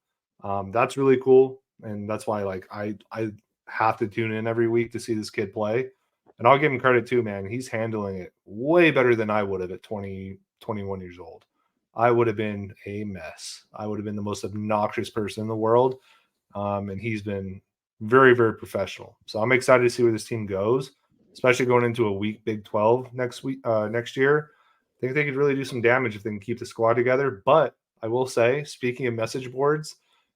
That's really cool, and that's why like I have to tune in every week to see this kid play. And I'll give him credit too, man. He's handling it way better than I would have at 20, 21 years old. I would have been a mess. I would have been the most obnoxious person in the world. And he's been very, very professional. So I'm excited to see where this team goes, especially going into a weak Big 12 next year. I think they could really do some damage if they can keep the squad together. But I will say, speaking of message boards,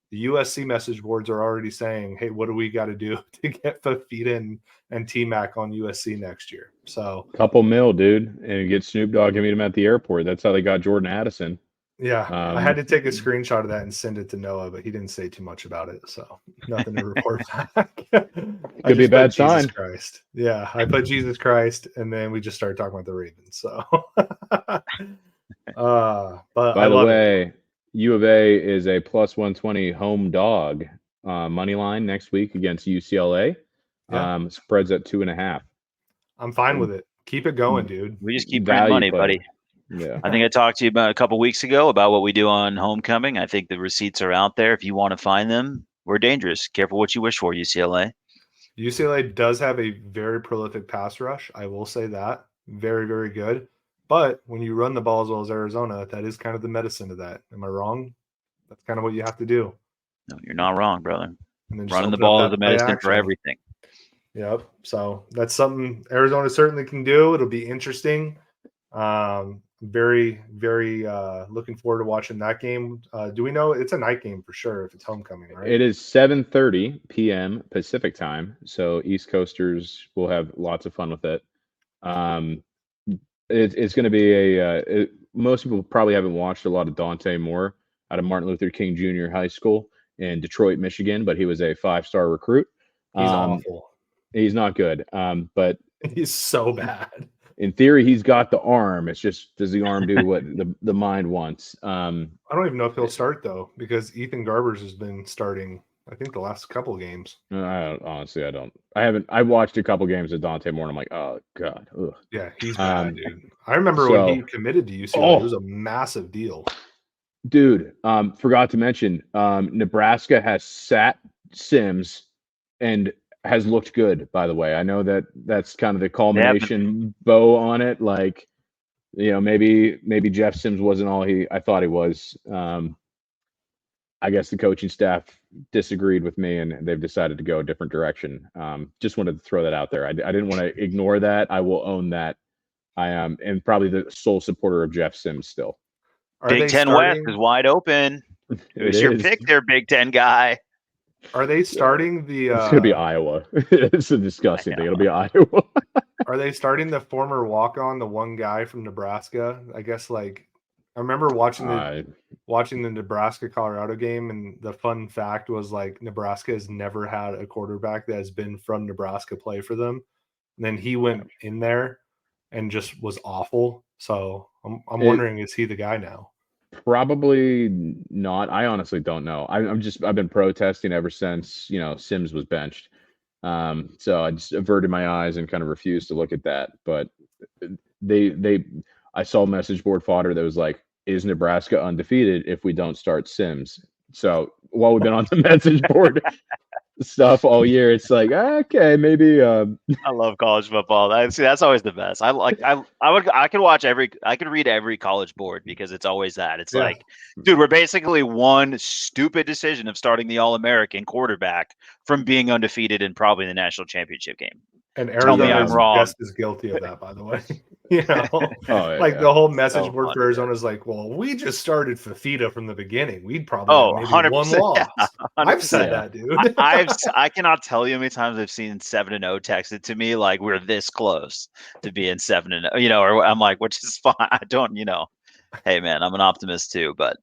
the USC message boards are already saying, hey, what do we got to do to get Fifita and T-Mac on USC next year? So Couple mil, dude, and get Snoop Dogg and meet him at the airport. That's how they got Jordan Addison. yeah, I had to take a screenshot of that and send it to Noah, but he didn't say too much about it, so nothing to report back. Could be a bad sign. Jesus Christ. Yeah, I put Jesus Christ, and then we just started talking about the Ravens. So, but by the way, U of A is a plus 120 home dog money line next week against UCLA. Yeah. Spreads at 2.5. I'm fine with it. Keep it going, dude. We just keep printing money, buddy. Yeah. I think I talked to you about a couple weeks ago about what we do on homecoming. I think the receipts are out there. If you want to find them, we're dangerous. Careful what you wish for, UCLA. UCLA does have a very prolific pass rush. I will say that. Very, very good. But when you run the ball as well as Arizona, that is kind of the medicine of that. Am I wrong? That's kind of what you have to do. No, you're not wrong, brother. And then Running the ball is the medicine for everything. Yep. So that's something Arizona certainly can do. It'll be interesting. Very, very looking forward to watching that game. Do we know it's a night game for sure if it's homecoming, right? It is 7:30 p.m. Pacific time, so East Coasters will have lots of fun with it. It's going to be most people probably haven't watched a lot of Dante Moore out of Martin Luther King Jr. High School in Detroit, Michigan, but he was a 5-star recruit. He's awful. He's not good, but he's so bad. In theory, he's got the arm. It's just, does the arm do what the mind wants? I don't even know if he'll start though, because Ethan Garbers has been starting, I think, the last couple of games. Honestly, I don't. I watched a couple games of Dante Moore, and I'm like, oh god. Ugh. Yeah, he's bad, dude. I remember when he committed to UCLA, it was a massive deal. Dude, forgot to mention, Nebraska has sat Sims and has looked good, by the way. I know that's kind of the culmination bow on it. Like, maybe Jeff Sims wasn't all I thought he was. I guess the coaching staff disagreed with me and they've decided to go a different direction. Just wanted to throw that out there. I didn't want to ignore that. I will own that. I am, and probably the sole supporter of Jeff Sims still. Big Ten West is wide open. Who's your pick there, Big Ten guy? Are they starting the? It's gonna be Iowa. It's a disgusting thing. It'll be Iowa. Are they starting the former walk-on, the one guy from Nebraska? I guess I remember watching Uh, the Nebraska Colorado game, and the fun fact was like Nebraska has never had a quarterback that has been from Nebraska play for them. And then he went in there and just was awful. So I'm It- wondering, is he the guy now? Probably not. I honestly don't know. I've been protesting ever since Sims was benched. So I just averted my eyes and kind of refused to look at that. But I saw message board fodder that was like, "Is Nebraska undefeated if we don't start Sims?" So while we've been on the message board stuff all year, it's like, okay, maybe. I love college football. That's always the best. I could read every college board because it's always that. It's Yeah. like, dude, we're basically one stupid decision of starting the All-American quarterback from being undefeated in probably the national championship game. And Tell me Arizona I'm is wrong. just as guilty of that, by the way. Oh, like yeah. the whole message So board funny, for Arizona is like, well, we just started Fifita from the beginning. We'd probably Oh, have maybe 100%, one loss. yeah, I've said 100%. that, dude. I cannot tell you how many times I've seen 7-0 texted to me like we're this close to being 7-0, or I'm like, which is fine. I don't, hey man, I'm an optimist too, but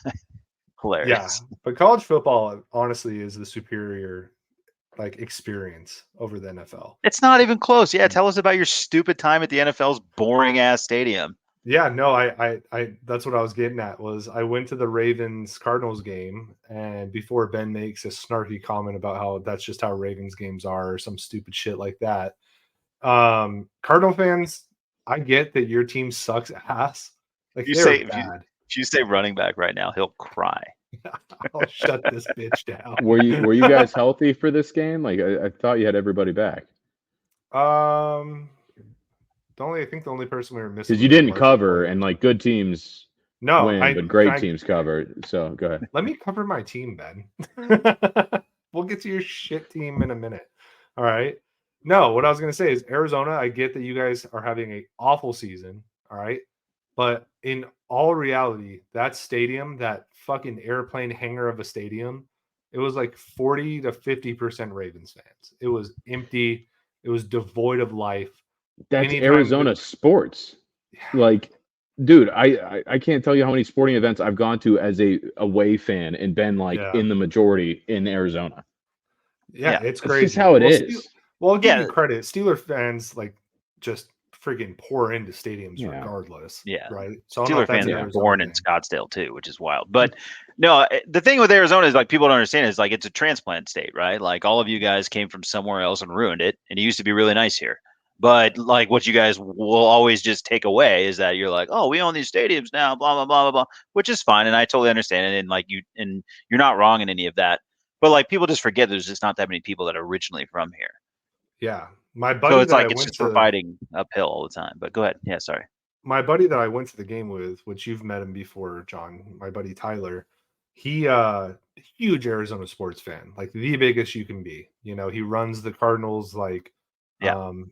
Yeah, hilarious. but college football honestly is the superior like experience over the NFL. It's not even close. Yeah, tell us about your stupid time at the NFL's boring ass stadium. Yeah, no, I that's what I was getting at was I went to the Ravens Cardinals game, and before Ben makes a snarky comment about how that's just how Ravens games are or some stupid shit like that. Cardinal fans, I get that your team sucks ass. Like they're bad. If you say running back right now, he'll cry. I'll shut this bitch down. Were you guys healthy for this game? Like I thought you had everybody back. I think the only person we were missing Because you was didn't Marshall cover, Williams. and like good teams No, win, but great teams cover. So go ahead. Let me cover my team, Ben. We'll get to your shit team in a minute. All right. No, what I was going to say is Arizona, I get that you guys are having an awful season. All right. But in all reality, that stadium, that fucking airplane hangar of a stadium, it was like 40 to 50% Ravens fans. It was empty. It was devoid of life. That's Anytime Arizona sports. Like, dude, I can't tell you how many sporting events I've gone to as a away fan and been like in the majority in Arizona. Yeah, it's That's crazy. just how it is. Well, I'll give you credit. Steeler fans like just freaking pour into stadiums regardless. Yeah. Right. So Steeler fans are born in Scottsdale too, which is wild. But no, the thing with Arizona is like people don't understand is like it's a transplant state, right? Like all of you guys came from somewhere else and ruined it, and it used to be really nice here. But like what you guys will always just take away is that you're like, oh, we own these stadiums now, blah blah blah blah blah, which is fine, and I totally understand it, and you're not wrong in any of that. But like people just forget there's just not that many people that are originally from here. Yeah, my buddy. So it's like it's just we're fighting uphill all the time. But go ahead. Yeah, sorry. My buddy that I went to the game with, which you've met him before, John. My buddy Tyler. He huge Arizona sports fan, like the biggest you can be. He runs the Cardinals like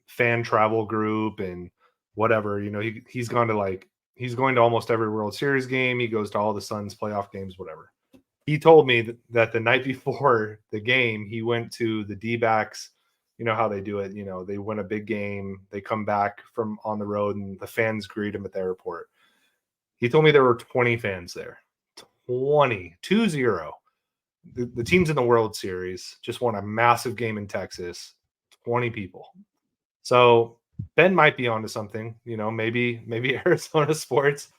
fan travel group and whatever. He's gone to he's going to almost every World Series game. He goes to all the Suns playoff games, whatever. He told me that the night before the game, he went to the D-backs. You know how they do it. They win a big game. They come back from on the road and the fans greet him at the airport. He told me there were 20 fans there. 20. The team's in the World Series, just won a massive game in Texas. 20 people. So Ben might be onto something. Maybe Arizona sports.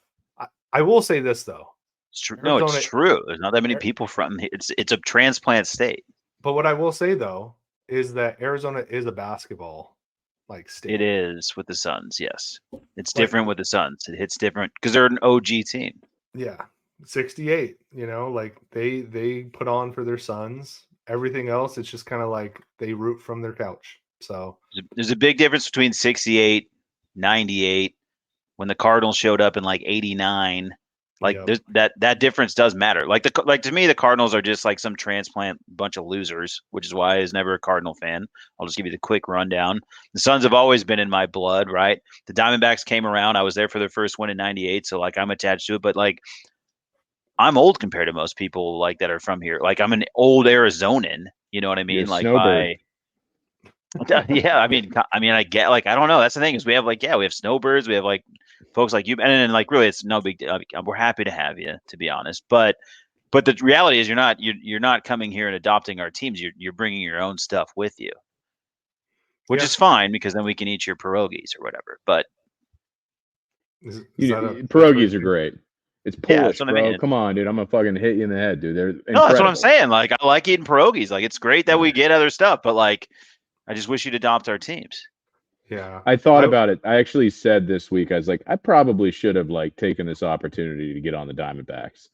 I will say this though. It's true. No, it's true. There's not that many people from here. It's a transplant state. But what I will say though is that Arizona is a basketball state. It is with the Suns, yes. It's different with the Suns. It hits different because they're an OG team. Yeah. 68, they put on for their sons. Everything else, it's just kind of like they root from their couch. So there's a big difference between 68, 98, when the Cardinals showed up in 89. There's that difference does matter. To me, the Cardinals are just like some transplant bunch of losers, which is why I was never a Cardinal fan. I'll just give you the quick rundown. The Suns have always been in my blood, right? The Diamondbacks came around. I was there for their first win in 98, so I'm attached to it. But I'm old compared to most people that are from here. I'm an old Arizonan. You know what I mean? Snowbird. Yeah, I mean, I get like I don't know. That's the thing is we have we have snowbirds, we have like folks like you, and then like really, it's no big deal. We're happy to have you, to be honest. But the reality is you're not coming here and adopting our teams. You're bringing your own stuff with you, which Yeah. is fine because then we can eat your pierogies or whatever. But Is You that know, a pierogies choice? are great. It's yeah, that's Polish, what I bro. mean. Come on, dude. I'm gonna fucking hit you in the head, dude. They're incredible. No, that's what I'm saying. Like I like eating pierogies. Like it's great that we Yeah. get other stuff, but like I just wish you'd adopt our teams. Yeah. I thought about it. I actually said this week, I was like, I probably should have taken this opportunity to get on the Diamondbacks,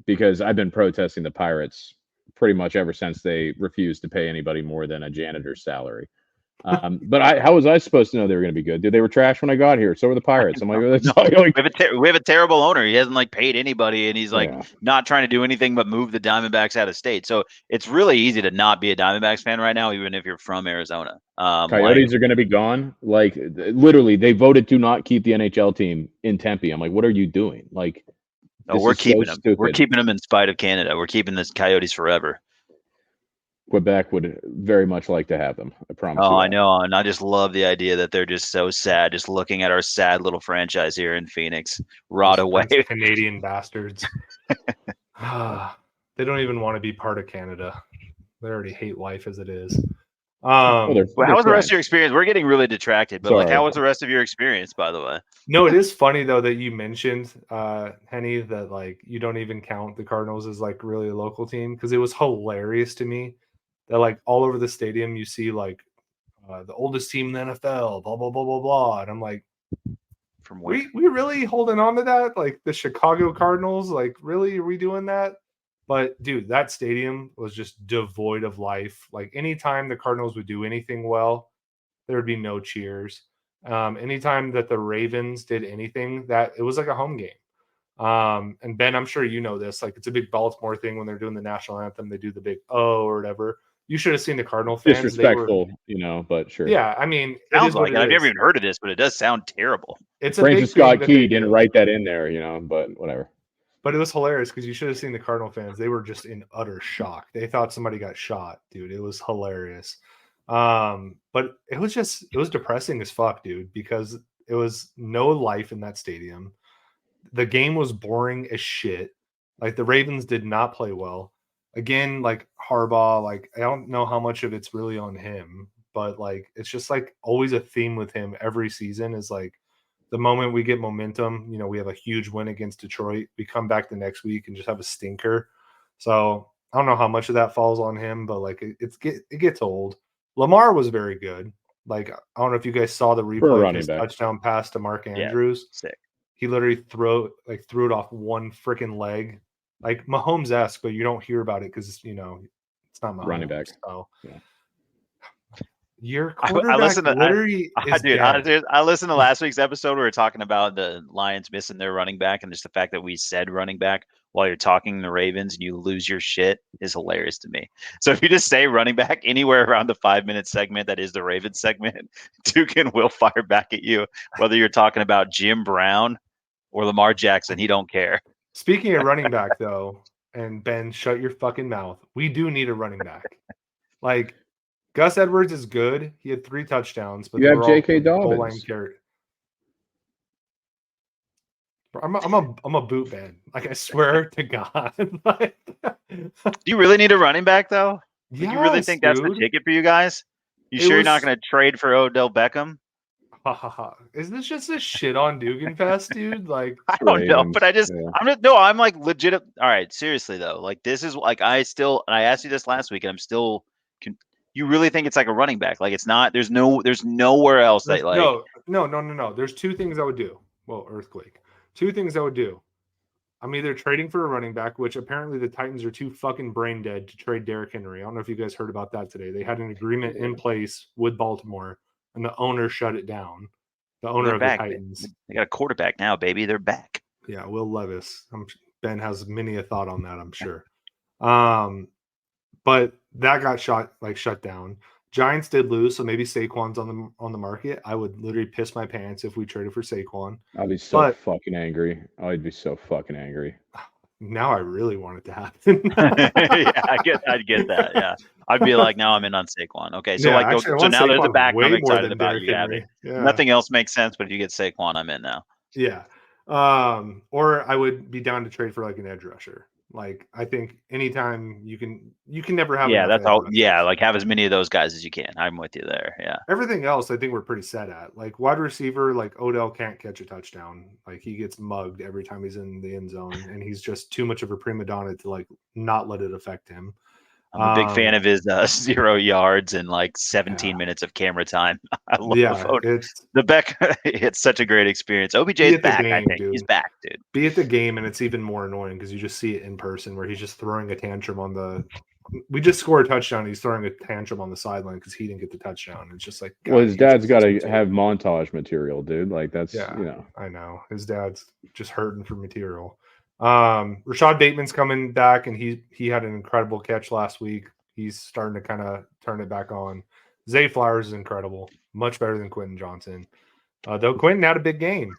because I've been protesting the Pirates pretty much ever since they refused to pay anybody more than a janitor's salary. But how was I supposed to know they were going to be good? Dude, they were trash when I got here. So were the Pirates. I'm like, that's We have a terrible owner. He hasn't paid anybody, and he's yeah. not trying to do anything but move the Diamondbacks out of state. So it's really easy to not be a Diamondbacks fan right now, even if you're from Arizona. Coyotes are going to be gone. Literally, they voted to not keep the NHL team in Tempe. I'm like, what are you doing? No, this we're is keeping so them. stupid. We're keeping them in spite of Canada. We're keeping the Coyotes forever. Quebec would very much like to have them. I promise you Oh, that. I know, and I just love the idea that they're just so sad, just looking at our sad little franchise here in Phoenix rot away. Those Canadian bastards. They don't even want to be part of Canada. They already hate life as it is. Well, how was the rest of your experience? We're getting really detracted, but how was the rest of your experience, by the way? No, it is funny though that you mentioned, Henny, that you don't even count the Cardinals as really a local team, because it was hilarious to me that all over the stadium you see the oldest team in the NFL, blah blah blah blah blah, and I'm like, from where? We really holding on to that? The Chicago Cardinals, really, are we doing that? But dude, that stadium was just devoid of life. Anytime the Cardinals would do anything well, there would be no cheers. Anytime that the Ravens did anything, that it was like a home game. And Ben, I'm sure you know this. It's a big Baltimore thing when they're doing the national anthem. They do the big or whatever. You should have seen the Cardinal fans. Disrespectful, but sure. Yeah, I mean, sounds like it. I've never even heard of this, but it does sound terrible. It's Francis Scott Key didn't write that in there, but whatever. But it was hilarious because you should have seen the Cardinal fans. They were just in utter shock. They thought somebody got shot, dude. It was hilarious. But it was depressing as fuck, dude, because it was no life in that stadium. The game was boring as shit. The Ravens did not play well. Again, Harbaugh, I don't know how much of it's really on him, but it's just always a theme with him every season is the moment we get momentum, we have a huge win against Detroit. We come back the next week and just have a stinker. So I don't know how much of that falls on him, but it gets old. Lamar was very good. I don't know if you guys saw the replay of his touchdown pass to Mark Andrews. Yeah, sick. He literally threw it off one freaking leg, Mahomes-esque, but you don't hear about it because it's not Mahomes. Running back. So. Yeah. Your quarterback I listened to last week's episode where we were talking about the Lions missing their running back, and just the fact that we said running back while you're talking the Ravens and you lose your shit is hilarious to me. So if you just say running back anywhere around the 5-minute segment that is the Ravens segment, Dugan will fire back at you, whether you're talking about Jim Brown or Lamar Jackson. He don't care. Speaking of running back, though, and Ben, shut your fucking mouth. We do need a running back. Gus Edwards is good. He had 3 touchdowns, but you have J.K. Dobbins. I'm a boot man. I swear to God. Do you really need a running back though? Yes, you really think that's the ticket for you guys? You're not going to trade for Odell Beckham? Is this just a shit on Dugan fest, dude? I don't know, but I'm legit. All right, seriously though, this is and I asked you this last week, and I'm still. You really think it's a running back? It's not. There's nowhere else that No. There's 2 things I would do. Well, earthquake. 2 things I would do. I'm either trading for a running back, which apparently the Titans are too fucking brain dead to trade Derrick Henry. I don't know if you guys heard about that today. They had an agreement in place with Baltimore, and the owner shut it down. The owner of the Titans. They got a quarterback now, baby. They're back. Yeah, Will Levis. Ben has many a thought on that, I'm sure. But that got shut down. Giants did lose, so maybe Saquon's on the market. I would literally piss my pants if we traded for Saquon. I'd be so fucking angry. I'd be so fucking angry. now I really want it to happen. Yeah, I'd get that. Yeah, I'd be like, now I'm in on Saquon. Okay, so Yeah, like, actually, I so want now there's a Saquon back way I'm more excited than about Derrick you having. Henry. Yeah. Nothing else makes sense, but if you get Saquon, I'm in now. Yeah. Or I would be down to trade for like an edge rusher. Like I think anytime you can never have Yeah, enough that's edge all. rushers. Yeah, like have as many of those guys as you can. I'm with you there. Yeah. Everything else, I think we're pretty set at. Like wide receiver, like Odell can't catch a touchdown. Like he gets mugged every time he's in the end zone, and he's just too much of a prima donna to like not let it affect him. I'm a big fan of his 0 yards and like 17 minutes of camera time. I love it's the Beck. It's such a great experience. OBJ's back. game, I think dude. he's back, dude. Be at the game, and it's even more annoying because you just see it in person where he's just throwing a tantrum on the. We just scored a touchdown. And he's throwing a tantrum on the sideline because he didn't get the touchshashdown. It's just like, well, his dad's got to have montage material, dude. Like that's I know his dad's just hurting for material. Rashad Bateman's coming back, and he had an incredible catch last week. He's starting to kind of turn it back on. Zay Flowers is incredible, much better than Quentin Johnson. Though Quentin had a big game.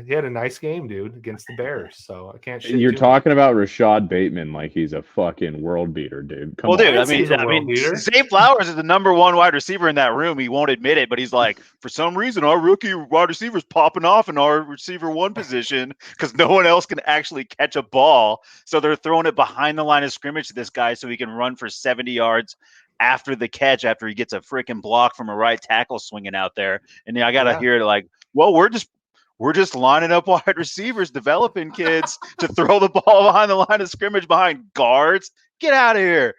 He had a nice game, dude, against the Bears. So I can't. You're talking about Rashad Bateman like he's a fucking world beater, dude. Come on. Dude, I mean, Zay Flowers is the number one wide receiver in that room. He won't admit it, but he's like, for some reason, our rookie wide receiver is popping off in our receiver one position because no one else can actually catch a ball. So they're throwing it behind the line of scrimmage to this guy so he can run for 70 yards after the catch after he gets a freaking block from a right tackle swinging out there. And then I got to hear it like, well, we're just lining up wide receivers, developing kids to throw the ball behind the line of scrimmage behind guards. Get out of here.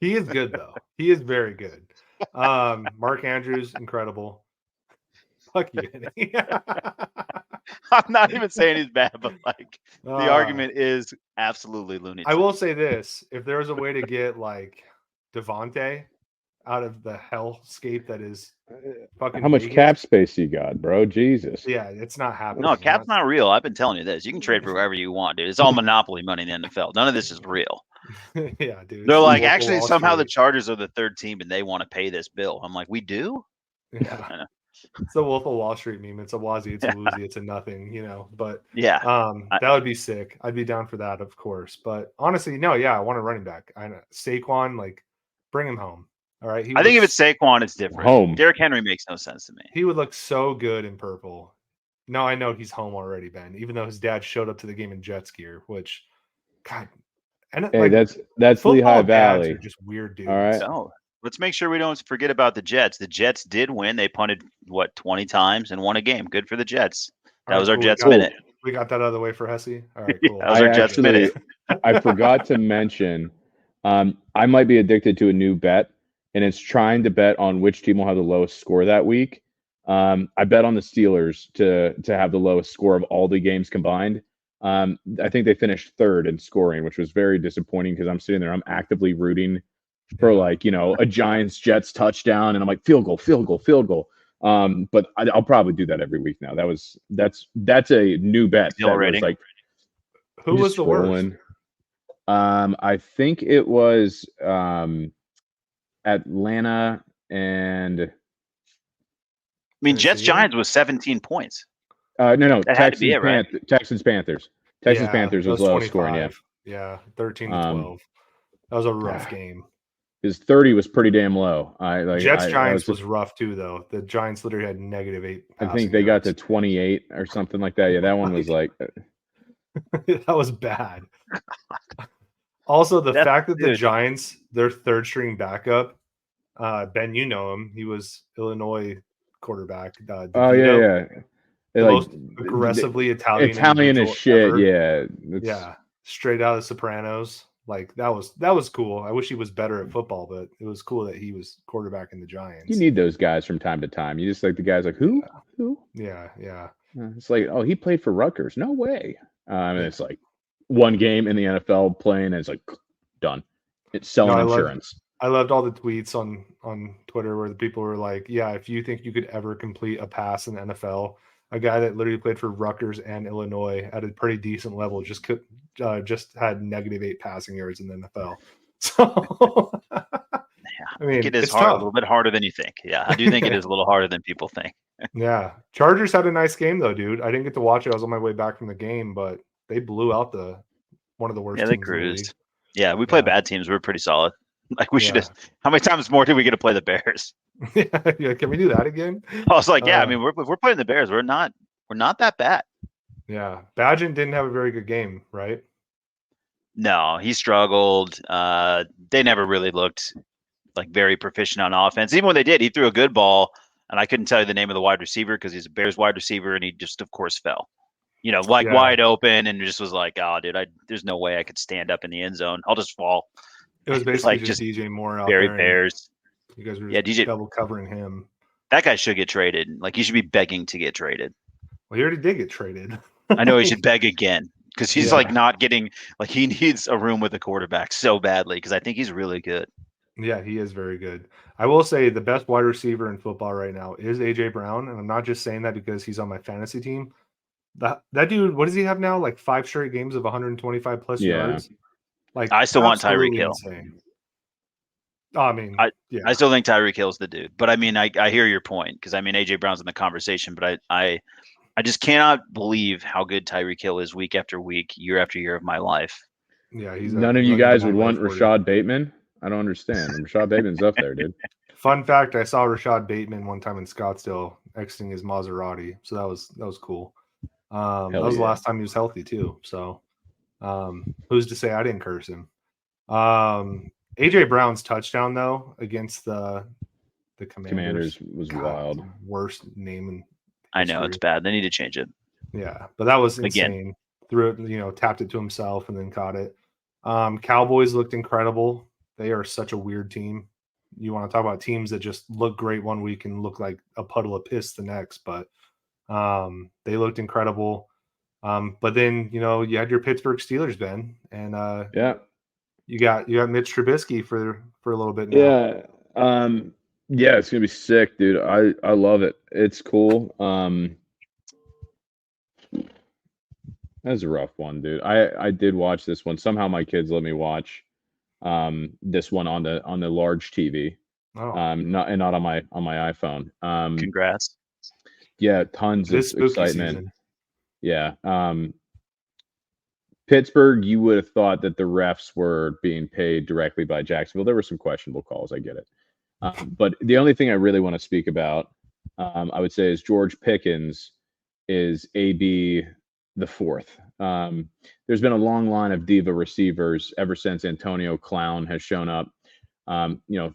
He is good, though. He is very good. Mark Andrews, incredible. Fuck you, Eddie. I'm not even saying he's bad, but like the argument is absolutely lunatic. I will say this. If there was a way to get like Devontae out of the hellscape that is fucking how much Vegas. cap space you got, bro? Jesus. Yeah, it's not happening. No, cap's not real. I've been telling you this. You can trade for wherever you want, dude. It's all monopoly money in the NFL. None of this is real. Yeah, dude. They're like, actually, somehow the Chargers are the third team and they want to pay this bill. I'm like, we do? Yeah. It's the Wolf of Wall Street meme. It's a Wazzy, it's a Woozy, it's a nothing, But yeah, that would be sick. I'd be down for that, of course. But honestly, no, I want a running back. I know Saquon, like, bring him home. All right. I think if it's Saquon, it's different. Home. Derrick Henry makes no sense to me. He would look so good in purple. No, I know he's home already, Ben. Even though his dad showed up to the game in Jets gear, which, God, and hey, that's Lehigh Valley. Just weird dudes. All right. So let's make sure we don't forget about the Jets. The Jets did win. They punted 20 times and won a game. Good for the Jets. That was our Jets minute. We got that out of the way for Hesse. All right, cool. That was our Jets minute. I forgot to mention, I might be addicted to a new bet. And it's trying to bet on which team will have the lowest score that week. I bet on the Steelers to have the lowest score of all the games combined. I think they finished third in scoring, which was very disappointing because I'm sitting there, I'm actively rooting for a Giants-Jets touchdown, and I'm like field goal. But I'll probably do that every week now. That's a new bet. That was like, who was the worst? I think it was. Atlanta and I mean Jets Giants was 17 points. No, Texans Panthers. Panthers was low scoring. Yeah, 13-12. That was a rough game. His 30 was pretty damn low. Jets Giants was rough too, though. The Giants literally had -8. I think they got to 28 or something like that. Yeah, that one was like that was bad. Also, the fact that the Giants, their third string backup, Ben, you know him. He was Illinois quarterback. Yeah. The most aggressively Italian as shit. Ever. Yeah. Straight out of Sopranos. Like that was cool. I wish he was better at football, but it was cool that he was quarterback in the Giants. You need those guys from time to time. You just like the guys like who? Yeah. It's like, oh, he played for Rutgers. No way. And it's like one game in the NFL playing, and it's like done. It's selling insurance. I loved all the tweets on Twitter where the people were like, yeah, if you think you could ever complete a pass in the NFL, a guy that literally played for Rutgers and Illinois at a pretty decent level just had -8 passing yards in the NFL. So, I mean, it is hard, a little bit harder than you think. Yeah, I do think it is a little harder than people think. Yeah. Chargers had a nice game, though, dude. I didn't get to watch it. I was on my way back from the game, but they blew out one of the worst Yeah, they teams in the league. cruised. Yeah, we played bad teams. We were pretty solid. Like we should have. How many times more did we get to play the Bears? Yeah, can we do that again? I was like, I mean, we're playing the Bears. We're not that bad. Yeah, Badgett didn't have a very good game, right? No, he struggled. They never really looked like very proficient on offense. Even when they did, he threw a good ball, and I couldn't tell you the name of the wide receiver because he's a Bears wide receiver, and he just, of course, fell. Wide open, and just was like, "Oh, dude, there's no way I could stand up in the end zone. I'll just fall." It was basically just DJ Moore out very there. Bears. You guys were just double covering him. That guy should get traded. Like he should be begging to get traded. Well, he already did get traded. I know he should beg again because he's like not getting. Like he needs a room with a quarterback so badly because I think he's really good. Yeah, he is very good. I will say the best wide receiver in football right now is AJ Brown, and I'm not just saying that because he's on my fantasy team. That dude, what does he have now? Like 5 straight games of 125 plus yards. Like I still want Tyreek Hill. Insane. I mean, I still think Tyreek Hill's the dude. But I mean, I hear your point because I mean AJ Brown's in the conversation, but I just cannot believe how good Tyreek Hill is week after week, year after year of my life. Yeah, none of you guys would want Rashad Bateman. I don't understand. Rashad Bateman's up there, dude. Fun fact: I saw Rashad Bateman one time in Scottsdale exiting his Maserati, so that was cool. That was the last time he was healthy too. So, who's to say I didn't curse him? AJ Brown's touchdown though against the Commanders was wild. Worst name in history. I know it's bad. They need to change it. Yeah, but that was insane. Again. Threw it, tapped it to himself and then caught it. Cowboys looked incredible. They are such a weird team. You want to talk about teams that just look great one week and look like a puddle of piss the next, but they looked incredible. But then you had your Pittsburgh Steelers, Ben, and you got Mitch Trubisky for a little bit now. Yeah, it's gonna be sick, dude. I love it. It's cool. That's a rough one, dude. I did watch this one. Somehow my kids let me watch this one on the large TV. Not on my iPhone. Congrats. Yeah, tons of excitement. Season. Yeah. Pittsburgh, you would have thought that the refs were being paid directly by Jacksonville. There were some questionable calls. I get it. But the only thing I really want to speak about, I would say, is George Pickens is AB the fourth. There's been a long line of diva receivers ever since Antonio Clown has shown up.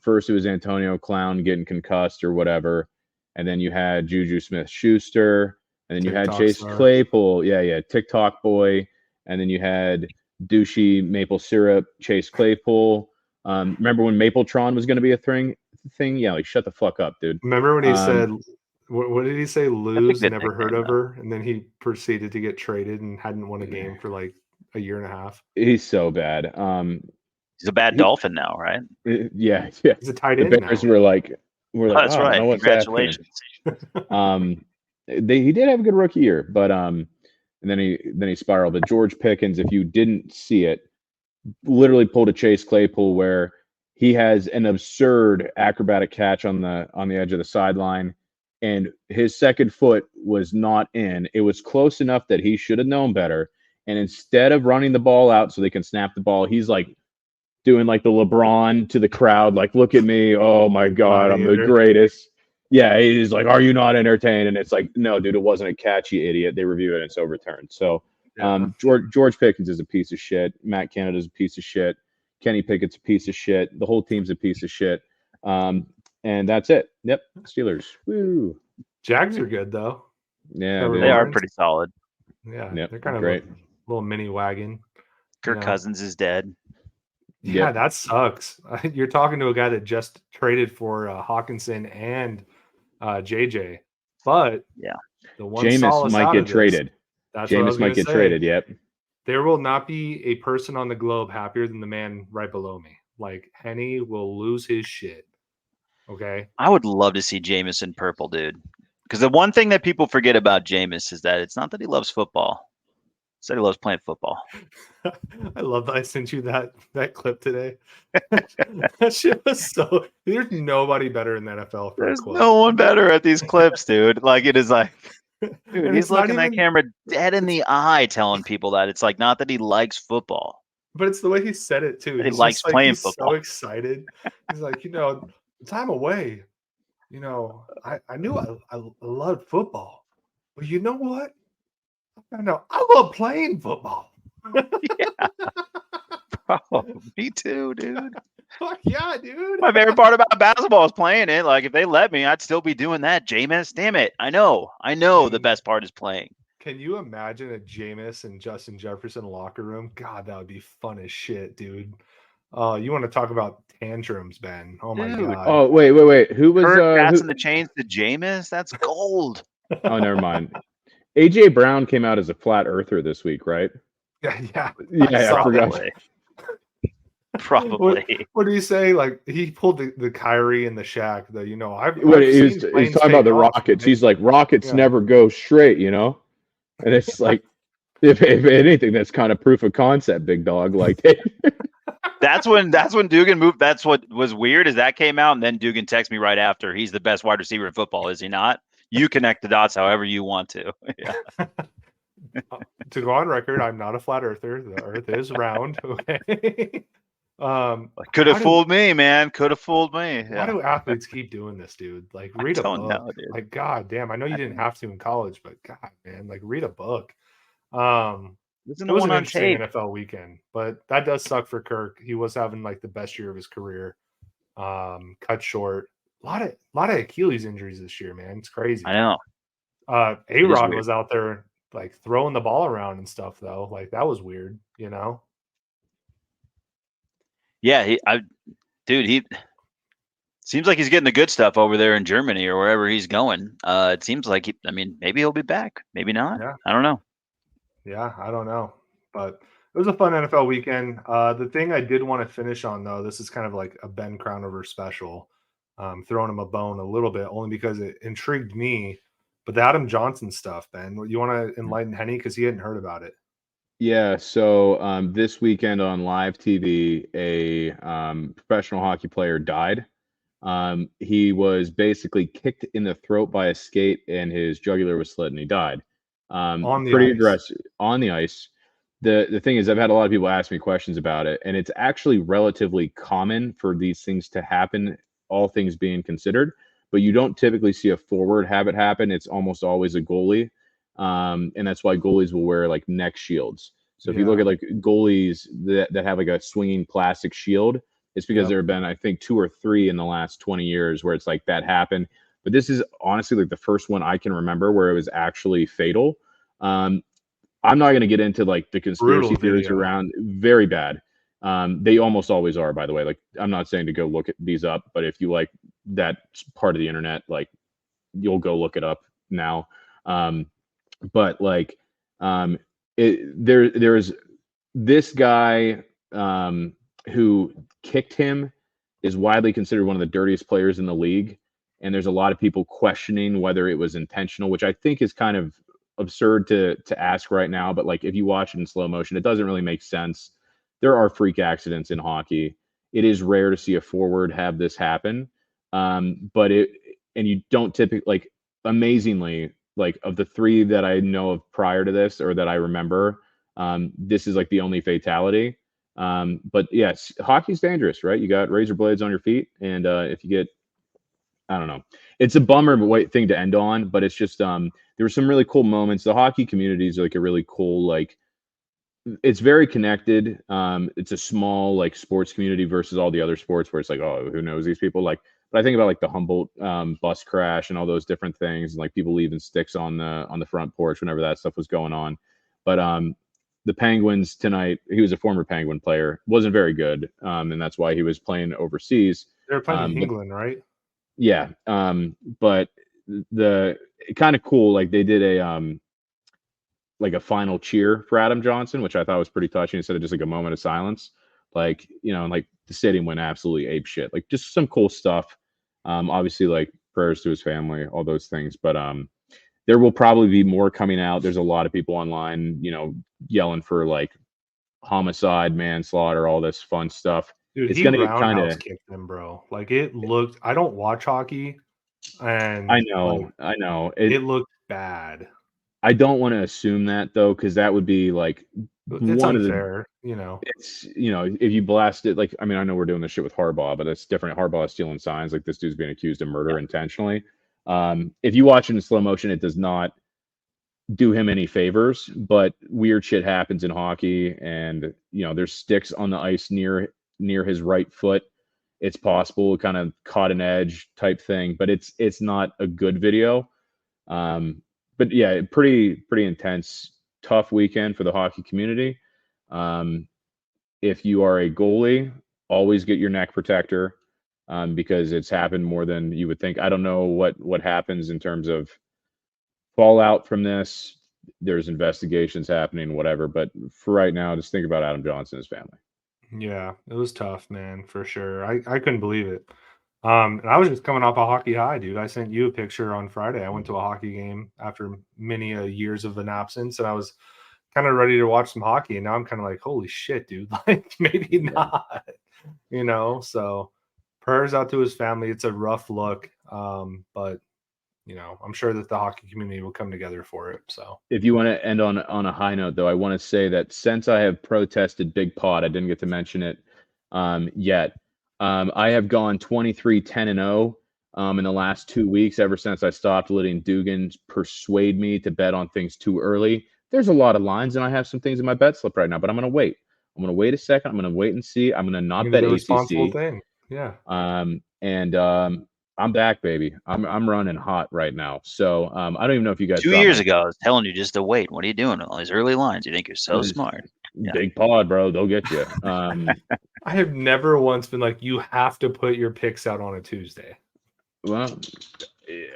First it was Antonio Clown getting concussed or whatever, and then you had Juju Smith-Schuster, and then you had Chase Claypool. Yeah, TikTok boy, and then you had douchey maple syrup Chase Claypool. Remember when Mapletron was going to be a thing? Yeah, like shut the fuck up, dude. Remember when he said, what did he say? Lose, never heard of her, and then he proceeded to get traded and hadn't won a game for like a year and a half. He's so bad. He's a bad Dolphin now, right? Yeah. He's a tight end. The Bears were like, that's right. Congratulations. He did have a good rookie year, but and then he spiraled. But George Pickens, if you didn't see it, literally pulled a Chase Claypool where he has an absurd acrobatic catch on the edge of the sideline, and his second foot was not in. It was close enough that he should have known better. And instead of running the ball out so they can snap the ball, he's like doing like the LeBron to the crowd, like, look at me. Oh my God, I'm the greatest. Yeah, he's like, are you not entertained? And it's like, no, dude, it wasn't a catch, you idiot. They review it and it's overturned. So George Pickens is a piece of shit. Matt Canada's a piece of shit. Kenny Pickett's a piece of shit. The whole team's a piece of shit. And that's it. Yep. Steelers. Woo. Jags are good though. Yeah, they are pretty solid. Yeah, they're kind of great. A little mini wagon. Kirk Cousins is dead. Yeah, that sucks. You're talking to a guy that just traded for Hawkinson and JJ, but the one Jameis might get traded. Jameis might get traded. Yep. There will not be a person on the globe happier than the man right below me. Like Henny will lose his shit. Okay. I would love to see Jameis in purple, dude. Because the one thing that people forget about Jameis is that it's not that he loves football. It's that he loves playing football. I love that I sent you that clip today. That shit was there's nobody better in the NFL. There's no one better at these clips, dude. Like it is like Dude, he's looking that camera dead in the eye, telling people that it's like not that he likes football, but it's the way he said it too. he likes playing football. So excited. He's like, time away. I knew I loved football, but you know what? I found out I love playing football. Yeah. Oh, me too, dude. Fuck yeah, dude. My favorite part about basketball is playing it. Like if they let me, I'd still be doing that. Jameis, damn it. I know. The best part is playing. Can you imagine a Jameis and Justin Jefferson locker room? God, that would be fun as shit, dude. You want to talk about tantrums, Ben? Oh my god. Oh wait. Who was passing the chains to Jameis? That's gold. Oh, never mind. AJ Brown came out as a flat earther this week, right? Yeah. I forgot. Probably. What do you say? Like he pulled the Kyrie and the Shaq. He's talking about the Rockets. He's like, Rockets never go straight, and it's like, if anything, that's kind of proof of concept, big dog. Like, that's when Dugan moved. That's what was weird is that came out, and then Dugan texted me right after. He's the best wide receiver in football, is he not? You connect the dots however you want to. Yeah. To go on record, I'm not a flat earther. The Earth is round. Okay. Could have fooled me, man. Could have fooled me. Yeah. Why do athletes keep doing this, dude? Like, read a book. Know, dude. Like, god damn. I know you didn't have to in college, but god, man, like, read a book. It was an interesting NFL weekend, but that does suck for Kirk. He was having like the best year of his career. Cut short. A lot of Achilles injuries this year, man. It's crazy. I know. A-Rod was out there like throwing the ball around and stuff, though. Like that was weird, Yeah, he seems like he's getting the good stuff over there in Germany or wherever he's going. It seems like maybe he'll be back, maybe not. Yeah. I don't know. Yeah, I don't know, but it was a fun NFL weekend. The thing I did want to finish on, though, this is kind of like a Ben Crownover special, throwing him a bone a little bit, only because it intrigued me. But the Adam Johnson stuff, Ben, you want to enlighten Henny because he hadn't heard about it. Yeah, so this weekend on live TV, a professional hockey player died. He was basically kicked in the throat by a skate, and his jugular was slit, and he died. On the pretty ice. aggressive on the ice. The thing is, I've had a lot of people ask me questions about it, and it's actually relatively common for these things to happen, all things being considered. But you don't typically see a forward have it happen. It's almost always a goalie. And that's why goalies will wear like neck shields. So if you look at like goalies that have like a swinging plastic shield, it's because there have been, I think, 2 or 3 in the last 20 years where it's like that happened. But this is honestly like the first one I can remember where it was actually fatal. I'm not going to get into like the conspiracy theories around. Very bad. They almost always are, by the way. Like, I'm not saying to go look at these up, but if you like that part of the internet, like you'll go look it up now. But like, there's this guy who kicked him is widely considered one of the dirtiest players in the league. And there's a lot of people questioning whether it was intentional, which I think is kind of absurd to ask right now. But like, if you watch it in slow motion, it doesn't really make sense. There are freak accidents in hockey. It is rare to see a forward have this happen. But you don't typically, like, amazingly, like of the 3 that I know of prior to this or that I remember, this is like the only fatality. But yes, hockey's dangerous, right? You got razor blades on your feet. And if you get, I don't know, it's a bummer thing to end on, but it's just, there were some really cool moments. The hockey community is like a really cool, like, it's very connected. It's a small like sports community versus all the other sports where it's like, oh, who knows these people? Like, but I think about like the Humboldt bus crash and all those different things, and like people leaving sticks on the front porch whenever that stuff was going on. But the Penguins tonight, he was a former Penguin player, wasn't very good, and that's why he was playing overseas. They were playing in England, right? Yeah, but the kind of cool, like they did a like a final cheer for Adam Johnson, which I thought was pretty touching, instead of just like a moment of silence. Like, like the stadium went absolutely ape shit. Like, just some cool stuff. Obviously, like prayers to his family, all those things. But there will probably be more coming out. There's a lot of people online, yelling for like homicide, manslaughter, all this fun stuff. Dude, it's gonna get kind of kicked him, bro. Like, it looked. I don't watch hockey, And I know. it looked bad. I don't want to assume that though, because that would be like It's one of the. unfair, It's if you blast it like I mean I know we're doing this shit with Harbaugh, but it's different. Harbaugh is stealing signs. Like this dude's being accused of murder intentionally. If you watch it in slow motion, it does not do him any favors. But weird shit happens in hockey, and there's sticks on the ice near his right foot. It's possible, kind of caught an edge type thing, but it's not a good video. But yeah, pretty intense, tough weekend for the hockey community. If you are a goalie, always get your neck protector because it's happened more than you would think. I don't know what happens in terms of fallout from this. There's investigations happening, whatever. But for right now, just think about Adam Johnson and his family. Yeah, it was tough, man, for sure. I couldn't believe it. And I was just coming off a hockey high, dude. I sent you a picture on Friday. I went to a hockey game after many years of an absence, and I was kind of ready to watch some hockey. And now I'm kind of like, holy shit, dude! Like maybe not, So prayers out to his family. It's a rough look, but I'm sure that the hockey community will come together for it. So if you want to end on a high note, though, I want to say that since I have protested Big Pod, I didn't get to mention it yet. I have gone 23-10-0 in the last 2 weeks, ever since I stopped letting Dugan persuade me to bet on things too early. There's a lot of lines, and I have some things in my bet slip right now, but I'm going to wait. I'm going to wait a second. I'm going to wait and see. I'm going to not bet the ACC. responsible thing. Yeah. I'm back, baby. I'm running hot right now. So I don't even know if you guys. 2 years ago, I was telling you just to wait. What are you doing with all these early lines? You think you're so smart? Big Pod, bro. They'll get you. I have never once been like, you have to put your picks out on a Tuesday. Well,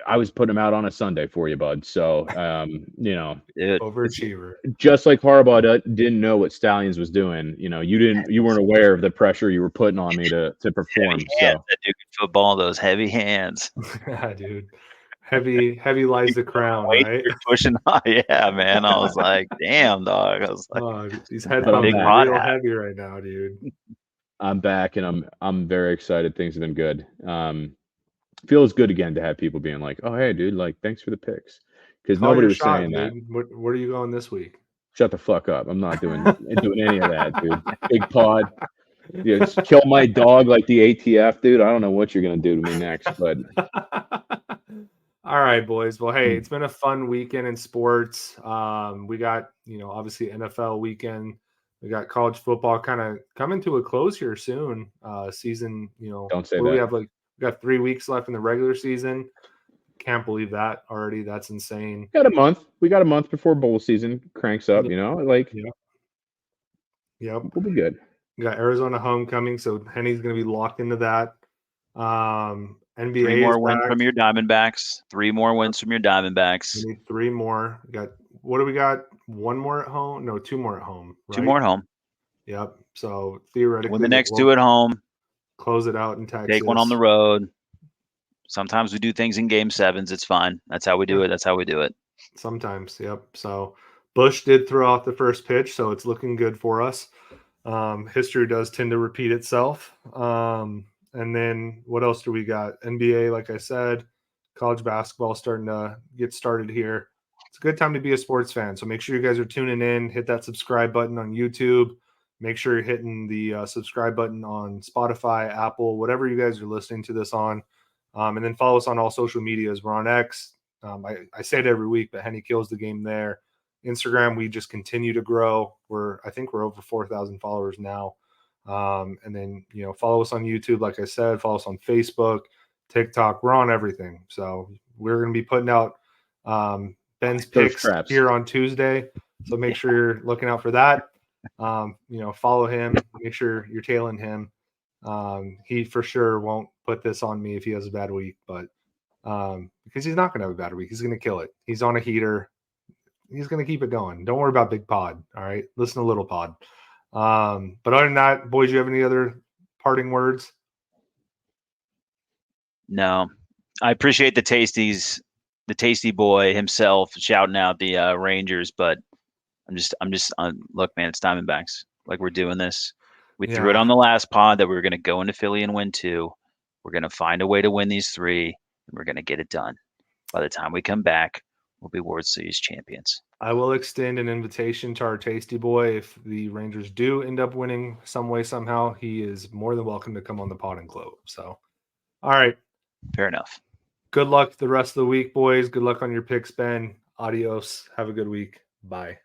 I was putting them out on a Sunday for you, bud. So, overachiever. Just like Harbaugh didn't know what Stallions was doing. You weren't aware of the pressure you were putting on me to perform. So that Duke football, those heavy hands. Yeah, dude. Heavy lies the crown, right? You're pushing on. Yeah, man. I was like, damn, dog. I was like, these headphones are real heavy right now, dude. I'm back, and I'm very excited. Things have been good. Feels good again to have people being like, "Oh, hey, dude, like, thanks for the picks," because nobody was saying that. Where are you going this week? Shut the fuck up! I'm not doing any of that, dude. Big Pod, kill my dog like the ATF, dude. I don't know what you're gonna do to me next, but. All right, boys. Well, hey, it's been a fun weekend in sports. We got, obviously NFL weekend. We got college football kind of coming to a close here soon. Season, Don't say that. We have we got 3 weeks left in the regular season. Can't believe that already. That's insane. We got a month before bowl season cranks up, Yep. We'll be good. We got Arizona homecoming, so Henny's going to be locked into that. NBA 3 more wins from your Diamondbacks. 3 more wins from your Diamondbacks. We need 3 more. What do we got? 1 more at home? No, 2 more at home. Right? 2 more at home. Yep. So theoretically, win the next 2 at home. Close it out in Texas. Take 1 on the road. Sometimes we do things in game 7s. It's fine. That's how we do it. Sometimes, yep. So Bush did throw out the first pitch, so it's looking good for us. History does tend to repeat itself. And then what else do we got? NBA, like I said, college basketball starting to get started here. It's a good time to be a sports fan. So make sure you guys are tuning in. Hit that subscribe button on YouTube. Make sure you're hitting the subscribe button on Spotify, Apple, whatever you guys are listening to this on. And then follow us on all social medias. We're on X. I say it every week, but Henny kills the game there. Instagram, we just continue to grow. I think we're over 4,000 followers now. And then, follow us on YouTube. Like I said, follow us on Facebook, TikTok. We're on everything. So we're going to be putting out Ben's picks here on Tuesday. So make sure you're looking out for that. Follow him. Make sure you're tailing him. He for sure won't put this on me if he has a bad week, but because he's not going to have a bad week. He's going to kill it. He's on a heater. He's going to keep it going. Don't worry about Big Pod. All right. Listen to Little Pod. But other than that, boys, you have any other parting words? No. I appreciate the tasty boy himself shouting out the Rangers, but I'm just look, man, it's Diamondbacks. Like, we're doing this. We threw it on the last pod that we were going to go into Philly and win 2. We're going to find a way to win these 3. and we're going to get it done. By the time we come back, we'll be World Series champions. I will extend an invitation to our tasty boy. If the Rangers do end up winning some way, somehow, he is more than welcome to come on the pod and gloat. So, all right. Fair enough. Good luck the rest of the week, boys. Good luck on your picks, Ben. Adios. Have a good week. Bye.